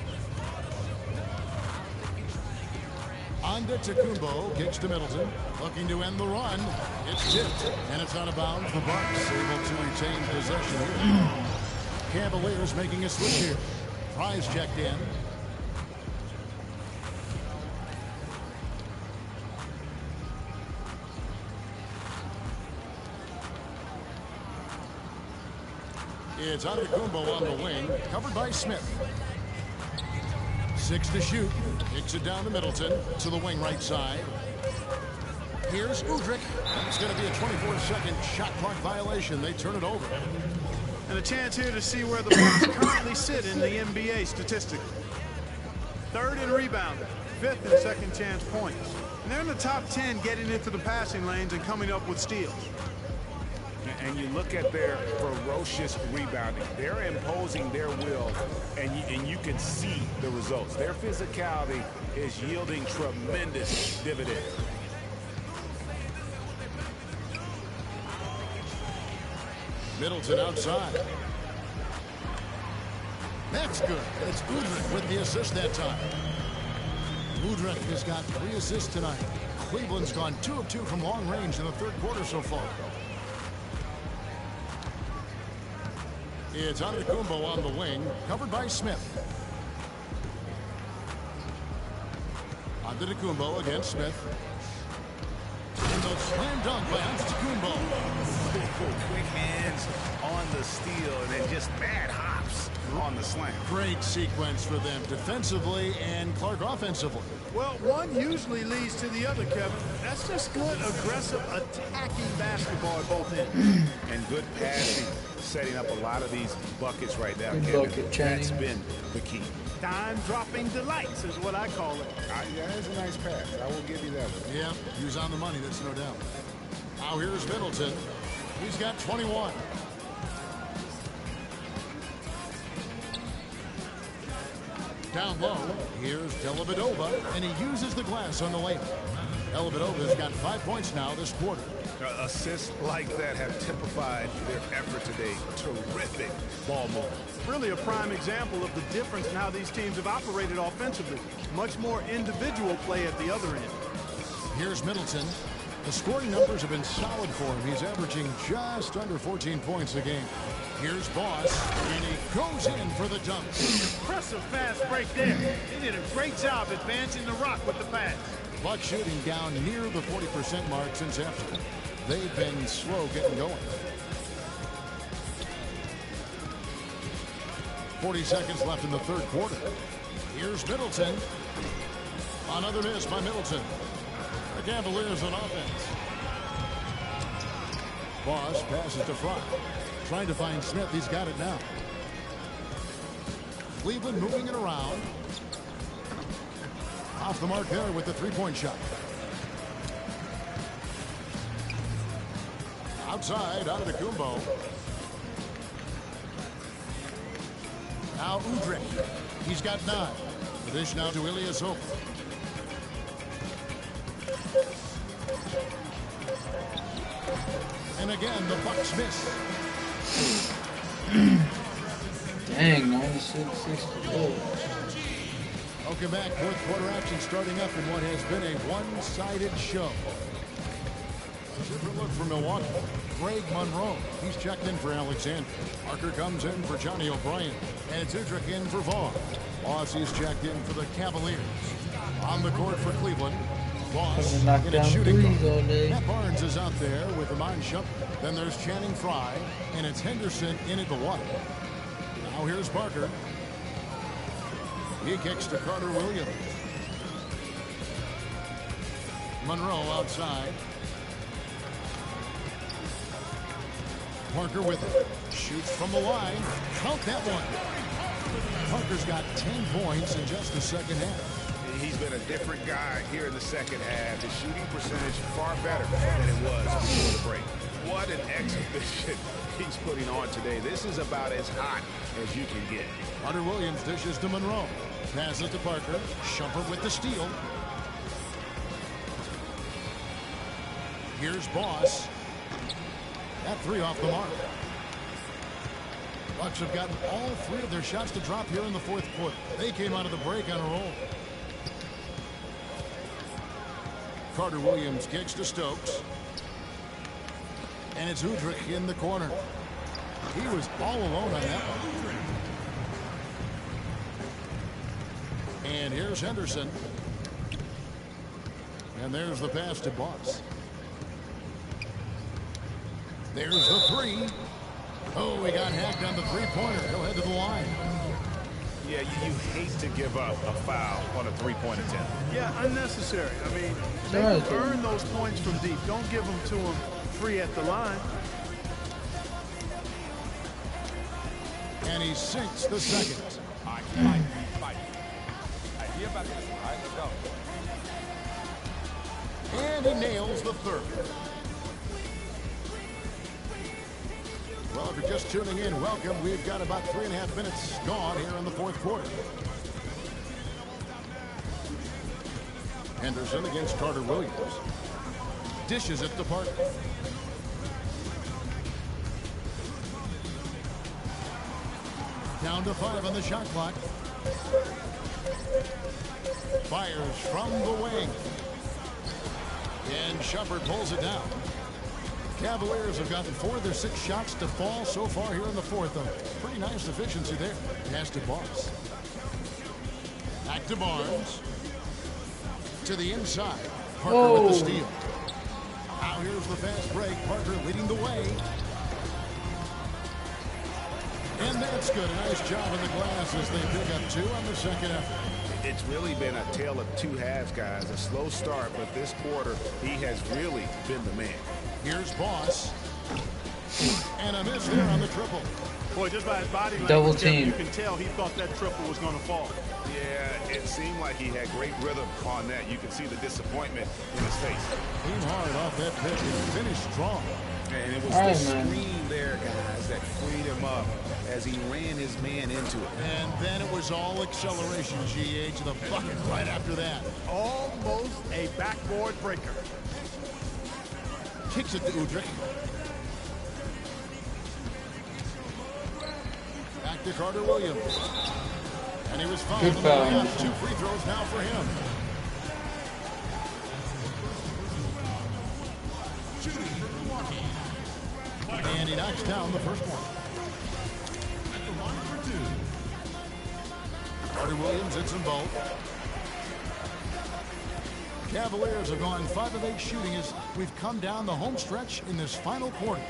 Antetokounmpo kicks to Middleton, looking to end the run. It's tipped, and it's out of bounds. The Bucks able to retain possession here. Cavaliers making a switch here. Price checked in. It's Antetokounmpo on the wing, covered by Smith. 6 to shoot. Kicks it down to Middleton to the wing right side. Here's Udrih. And it's going to be a 24-second shot clock violation. They turn it over. And a chance here to see where the Bucks currently sit in the NBA statistically. 3rd in rebounding, 5th in second chance points. And they're in the top 10 getting into the passing lanes and coming up with steals. And you look at their ferocious rebounding. They're imposing their will, and you can see the results. Their physicality is yielding tremendous dividends. Middleton outside. That's good. It's Udrih with the assist that time. Udrih has got 3 assists tonight. Cleveland's gone 2 of 2 from long range in the 3rd quarter so far. It's Antetokounmpo on the wing, covered by Smith. Antetokounmpo against Smith. And the slam dunk by Antetokounmpo. Quick hands on the steal, and then just mad hops on the slam. Great sequence for them defensively and Clark offensively. Well, one usually leads to the other, Kevin. That's just good, aggressive, attacking basketball at both ends. And good passing, setting up a lot of these buckets right now, Kevin. That's been the key. Dime-dropping delights is what I call it. Yeah, that's a nice pass. I will give you that one. Yeah, he was on the money, that's no doubt. Now here's Middleton. He's got 21. Down low, here's Dellavedova, and he uses the glass on the layup. Dellavedova's got 5 points now this quarter. Assists like that have typified their effort today. Terrific ball movement. Really a prime example of the difference in how these teams have operated offensively. Much more individual play at the other end. Here's Middleton. The scoring numbers have been solid for him. He's averaging just under 14 points a game. Here's Boss, and he goes in for the dunk. Impressive fast break there. He did a great job advancing the rock with the pass. Bucks shooting down near the 40% mark since after. They've been slow getting going. 40 seconds left in the 3rd quarter. Here's Middleton. Another miss by Middleton. The Cavaliers on offense. Boss passes to Fry. Trying to find Smith. He's got it now. Cleveland moving it around. Off the mark there with the 3-point shot. Outside, Antetokounmpo. Now Udrih. He's got 9. The dish now to Ilyasova. And again, the Bucks miss. Dang, 96-64. Welcome back. 4th quarter action starting up in what has been a one-sided show. Different look for Milwaukee. Greg Monroe. He's checked in for Alexander. Parker comes in for Johnny O'Brien. And it's Udrih in for Vaughn. Boss is checked in for the Cavaliers. On the court for Cleveland. Boss in a shooting guard. Matt Barnes is out there with Iman Shumpert. Then there's Channing Frye. And it's Henderson in at the 1. Now here's Parker. He kicks to Carter Williams. Monroe outside. Parker with it. Shoots from the line. Count that one. Parker's got 10 points in just the 2nd half. He's been a different guy here in the 2nd half. His shooting percentage far better than it was before the break. What an exhibition he's putting on today. This is about as hot as you can get. Carter Williams dishes to Monroe. Passes to Parker. Shumpert with the steal. Here's Boss. That 3 off the mark. Bucks have gotten all 3 of their shots to drop here in the 4th quarter. They came out of the break on a roll. Carter Williams kicks to Stokes. And it's Udrich in the corner. He was all alone on that one. And here's Henderson. And there's the pass to Boss. There's the three. Oh, he got hacked on the three-pointer. He'll head to the line. Yeah, you hate to give up a foul on a three-point attempt. Yeah, unnecessary. I mean, they can earn those points from deep. Don't give them to them free at the line. And he sinks the second. All right, fight. I hear about this. All right, let's go. And he nails the third. Well, if you're just tuning in, welcome. We've got about 3.5 minutes gone here in the fourth quarter. Henderson against Carter Williams. Dishes it to Parker. Down to 5 on the shot clock. Fires from the wing. And Shepard pulls it down. Cavaliers have gotten 4 of their 6 shots to fall so far here in the fourth. Pretty nice efficiency there. Pass to Boss. Back to Barnes. To the inside. Parker with the steal. Now here's the fast break. Parker leading the way. And that's good. A nice job in the glass as they pick up 2 on the second effort. It's really been a tale of two halves, guys. A slow start, but this quarter, he has really been the man. Here's Boss. And a miss there on the triple. Boy, just by his body language, double team. You can tell he thought that triple was going to fall. Yeah, it seemed like he had great rhythm on that. You can see the disappointment in his face. Came hard off that pitch and finished strong. And it was the screen there, guys, that freed him up as he ran his man into it. And then it was all acceleration, GH, to the bucket right after that. Almost a backboard breaker. Kicks it to Udrich. Back to Carter Williams. And he was fouled. Good foul. 2 free throws now for him. And he knocks down the first one. Carter Williams hits them both. Cavaliers have gone 5 of 8 shooting as we've come down the home stretch in this final quarter.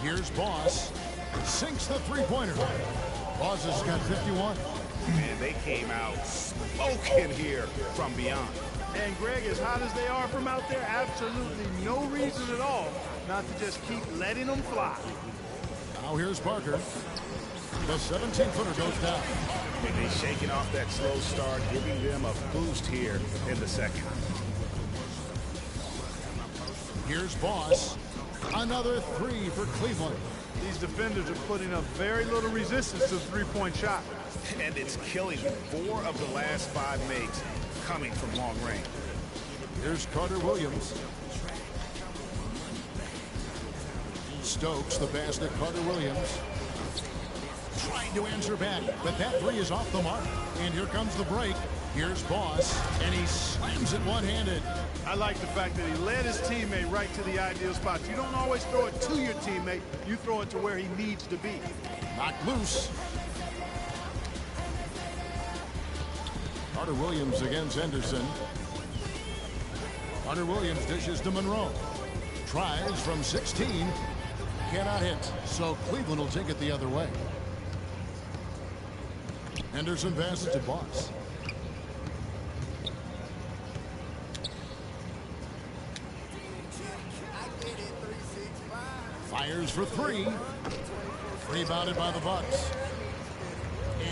Here's Boss. Sinks the three-pointer. Boss has got 51. Man, they came out smoking here from beyond. And Greg, as hot as they are from out there, absolutely no reason at all not to just keep letting them fly. Now here's Parker. The 17-footer goes down. And they're shaking off that slow start, giving them a boost here in the second. Here's Boss. Another 3 for Cleveland. These defenders are putting up very little resistance to the three-point shot. And it's killing 4 of the last 5 makes coming from long range. Here's Carter Williams. Stokes, the pass to Carter Williams. Trying to answer back, but that 3 is off the mark. And here comes the break. Here's Boss, and he slams it one-handed. I like the fact that he led his teammate right to the ideal spot. You don't always throw it to your teammate. You throw it to where he needs to be. Knocked loose. Carter Williams against Henderson. Carter Williams dishes to Monroe. Tries from 16. Cannot hit, so Cleveland will take it the other way. Henderson passes to Boss. Fires for 3. Rebounded by the Bucks.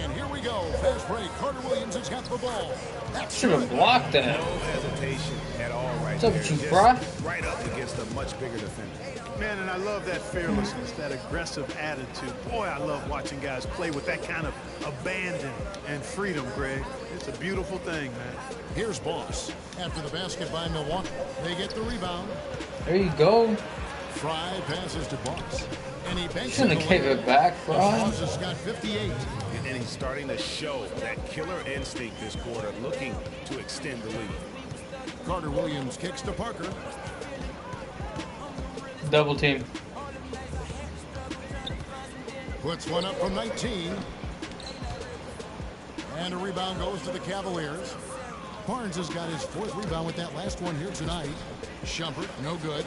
And here we go. Fast break. Carter Williams has got the ball. Should have blocked that. No hesitation at all right What's up there. with you, Just bruh? right up against a much bigger defender. Man, and I love that fearlessness, that aggressive attitude. Boy, I love watching guys play with that kind of abandon and freedom, Greg. It's a beautiful thing, man. Here's Boss. After the basket by Milwaukee, they get the rebound. There you go. Fry passes to Boss. And he banks Shouldn't have gave it back, Fry. Boss has got 58. And he's starting to show that killer instinct this quarter, looking to extend the lead. Carter Williams kicks to Parker. Double team. Puts one up from 19. And a rebound goes to the Cavaliers. Barnes has got his 4th rebound with that last one here tonight. Shumpert, no good.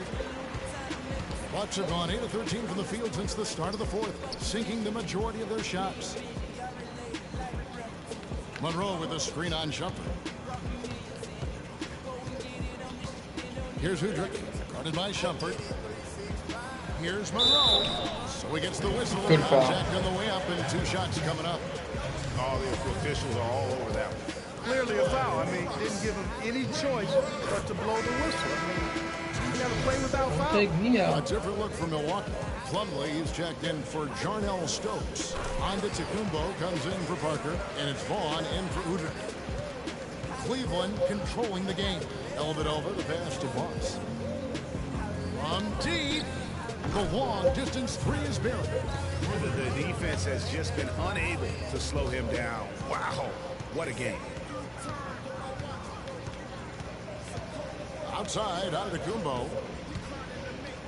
Bucks have gone 8 of 13 from the field since the start of the 4th, sinking the majority of their shots. Monroe with a screen on Shumpert. Here's Udrich, guarded by Shumpert. Here's Monroe. So he gets the whistle. Good foul. Jack on the way up, and 2 shots coming up. All the officials are all over that one. Clearly a foul. I mean, didn't give him any choice but to blow the whistle. I mean, you got to play without foul. Take me A out. different look for Milwaukee. Plumlee is checked in for Jarnell Stokes. Antetokounmpo comes in for Parker, and it's Vaughn in for Udrich. Cleveland controlling the game. Elvadova, the pass to Boss. From deep, the long distance 3 is buried. The defense has just been unable to slow him down. Wow, what a game. Outside, Antetokounmpo.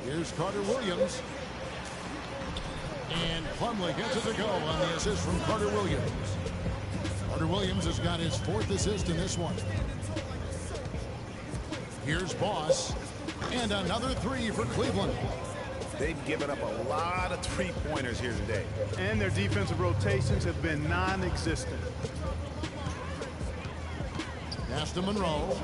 Here's Carter Williams. And Plumlee gets it to go on the assist from Carter Williams. Carter Williams has got his 4th assist in this one. Here's Boss. And another 3 for Cleveland. They've given up a lot of 3-pointers here today. And their defensive rotations have been non-existent. Pass to Monroe.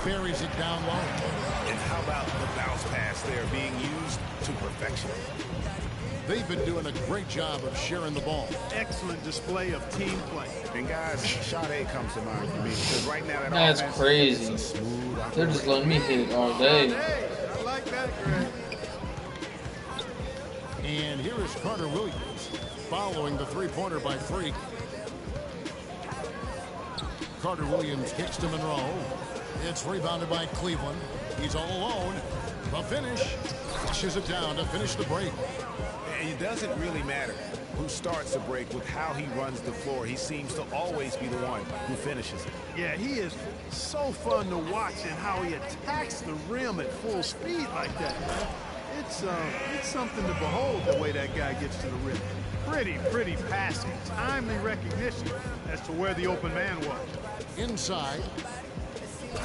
Buries it down low. And how about the bounce pass there being used to perfection? They've been doing a great job of sharing the ball. Excellent display of team play. And guys, shot A comes to mind for me because right now that That's offense crazy. is a smooth They're just letting me hit all Hey, day. I like that, Greg. And here is Carter Williams following the 3-pointer by Freak. Carter Williams kicks to Monroe. It's rebounded by Cleveland. He's all alone. The finish. Flushes it down to finish the break. And it doesn't really matter who starts the break with how he runs the floor. He seems to always be the one who finishes it. Yeah, he is so fun to watch and how he attacks the rim at full speed like that, man. It's something to behold the way that guy gets to the rim. Pretty passing, timely recognition as to where the open man was. Inside.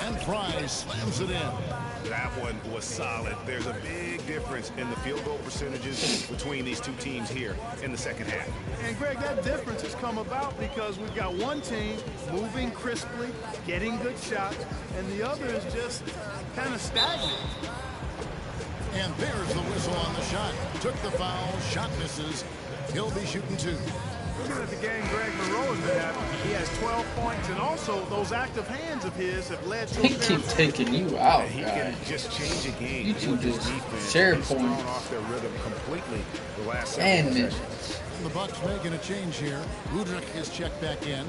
And Price slams it in. That one was solid. There's a big difference in the field goal percentages between these 2 teams here in the second half. And Greg, that difference has come about because we've got one team moving crisply, getting good shots, and the other is just kind of stagnant. And there's the whistle on the shot. Took the foul, shot misses. He'll be shooting 2. Looking at the game Greg Monroe has been having, he has 12 points, and also those active hands of his have led to... They keep taking you out, He guys. can just change a game. You two with his just defense. share He's thrown points. off their rhythm completely the last And several midgets. sessions. The Bucks making a change here. Udrich is checked back in.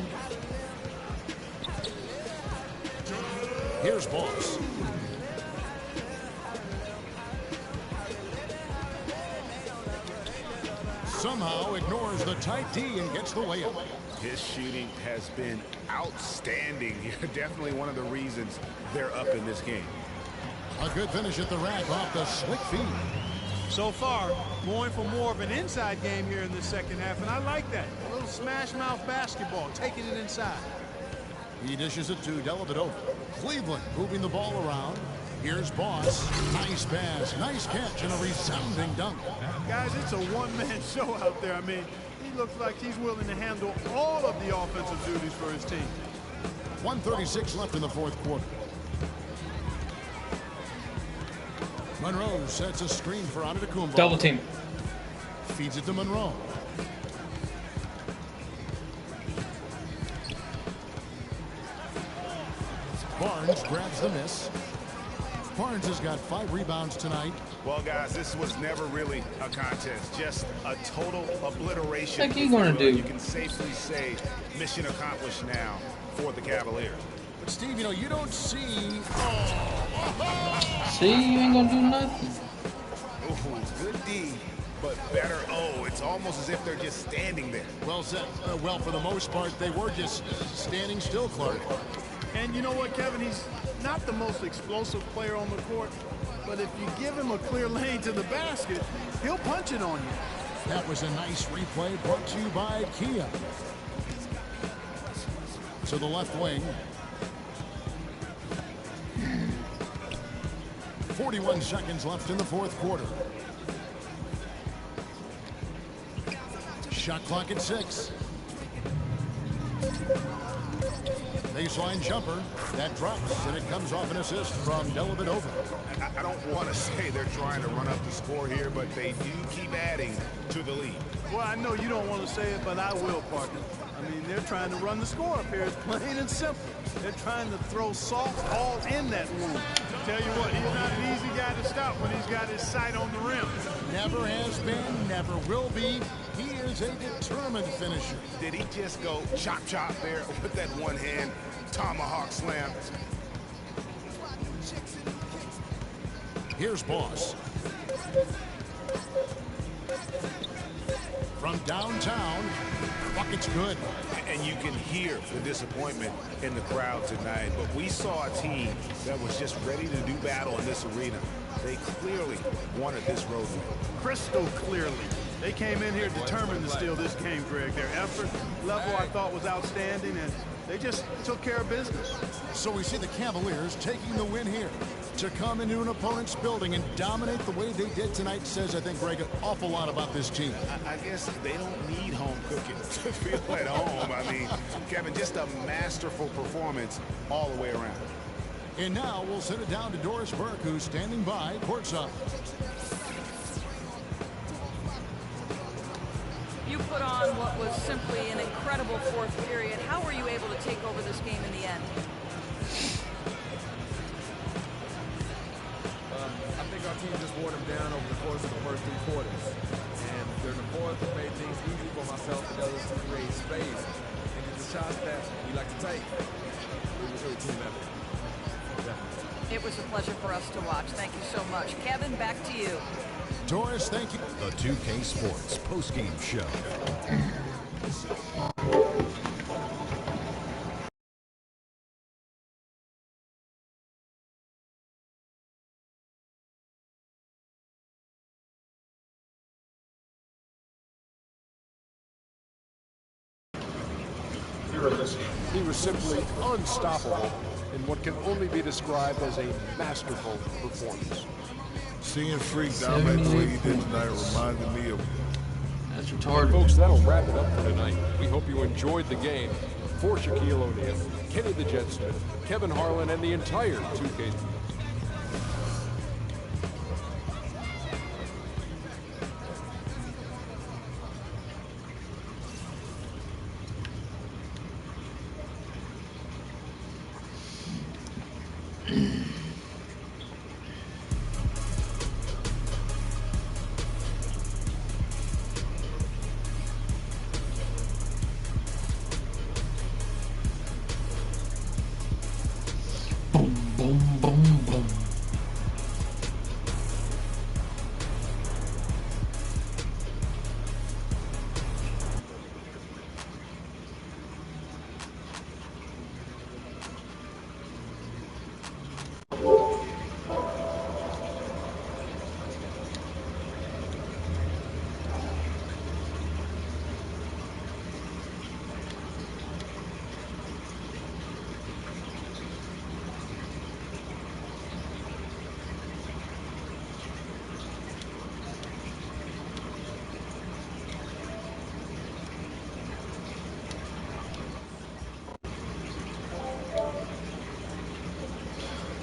Here's Boss. Somehow ignores the tight D and gets the layup. His shooting has been outstanding. Definitely one of the reasons they're up in this game. A good finish at the rack off the slick feed. So far, going for more of an inside game here in the second half, and I like that. A little smash mouth basketball, taking it inside. He dishes it to Dellavedova. Cleveland moving the ball around. Here's Boss. Nice pass, nice catch, and a resounding dunk. Guys, it's a one-man show out there. I mean, he looks like he's willing to handle all of the offensive duties for his team. 1:36 left in the 4th quarter. Monroe sets a screen for Antetokounmpo. Double team. Feeds it to Monroe. Barnes grabs the miss. Barnes has got 5 rebounds tonight. Well, guys, this was never really a contest, just a total obliteration. What the heck you gonna do? You can safely say mission accomplished now for the Cavaliers. But Steve, you know, you don't see... See, you ain't gonna do nothing. Ooh, good D, but better O. It's almost as if they're just standing there. Well said. Well, for the most part, they were just standing still, Clark. And you know what, Kevin? He's not the most explosive player on the court, but if you give him a clear lane to the basket, he'll punch it on you. That was a nice replay brought to you by Kia. To the left wing. 41 seconds left in the fourth quarter. Shot clock at 6. Baseline jumper. That drops, and it comes off an assist from Dellavedova. I don't want to say they're trying to run up the score here, but they do keep adding to the lead. Well, I know you don't want to say it, but I will, partner. I mean, they're trying to run the score up here. It's plain and simple. They're trying to throw salt all in that wound. Tell you what, he's not an easy guy to stop when he's got his sight on the rim. Never has been, never will be. He is a determined finisher. Did he just go chop chop there with that one hand tomahawk slam? Here's Boss. From downtown, bucket's good. And you can hear the disappointment in the crowd tonight. But we saw a team that was just ready to do battle in this arena. They clearly wanted this road win. Crystal clearly. They came in here determined to steal this game, Greg. Their effort level, I thought, was outstanding, and they just took care of business. So we see the Cavaliers taking the win here. To come into an opponent's building and dominate the way they did tonight says, I think, Greg, an awful lot about this team. I guess they don't need home cooking to feel at home. I mean, Kevin, just a masterful performance all the way around. And now we'll send it down to Doris Burke, who's standing by courtside. You put on what was simply an incredible fourth period. How were you able to take over this game in the end? I think our team just wore them down over the course of the first 3 quarters. And during the fourth, it made things easy for myself and others to create space. And the shots that we like to take, it was really team effort. Definitely. It was a pleasure for us to watch. Thank you so much. Kevin, back to you. Doris, thank you. The 2K Sports postgame show. He was simply unstoppable in what can only be described as a masterful performance. Seeing Freak dominate the way he did tonight reminded me of... That's retarded. Folks, that'll wrap it up for tonight. We hope you enjoyed the game. For Shaquille O'Neal, Kenny the Jet Smith, Kevin Harlan, and the entire 2K. Boom, boom, boom.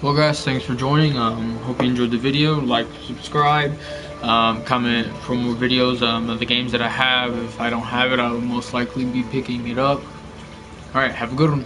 Well guys, thanks for joining. Hope you enjoyed the video. Like, subscribe, comment for more videos of the games that I have. If I don't have it, I will most likely be picking it up. Alright, have a good one.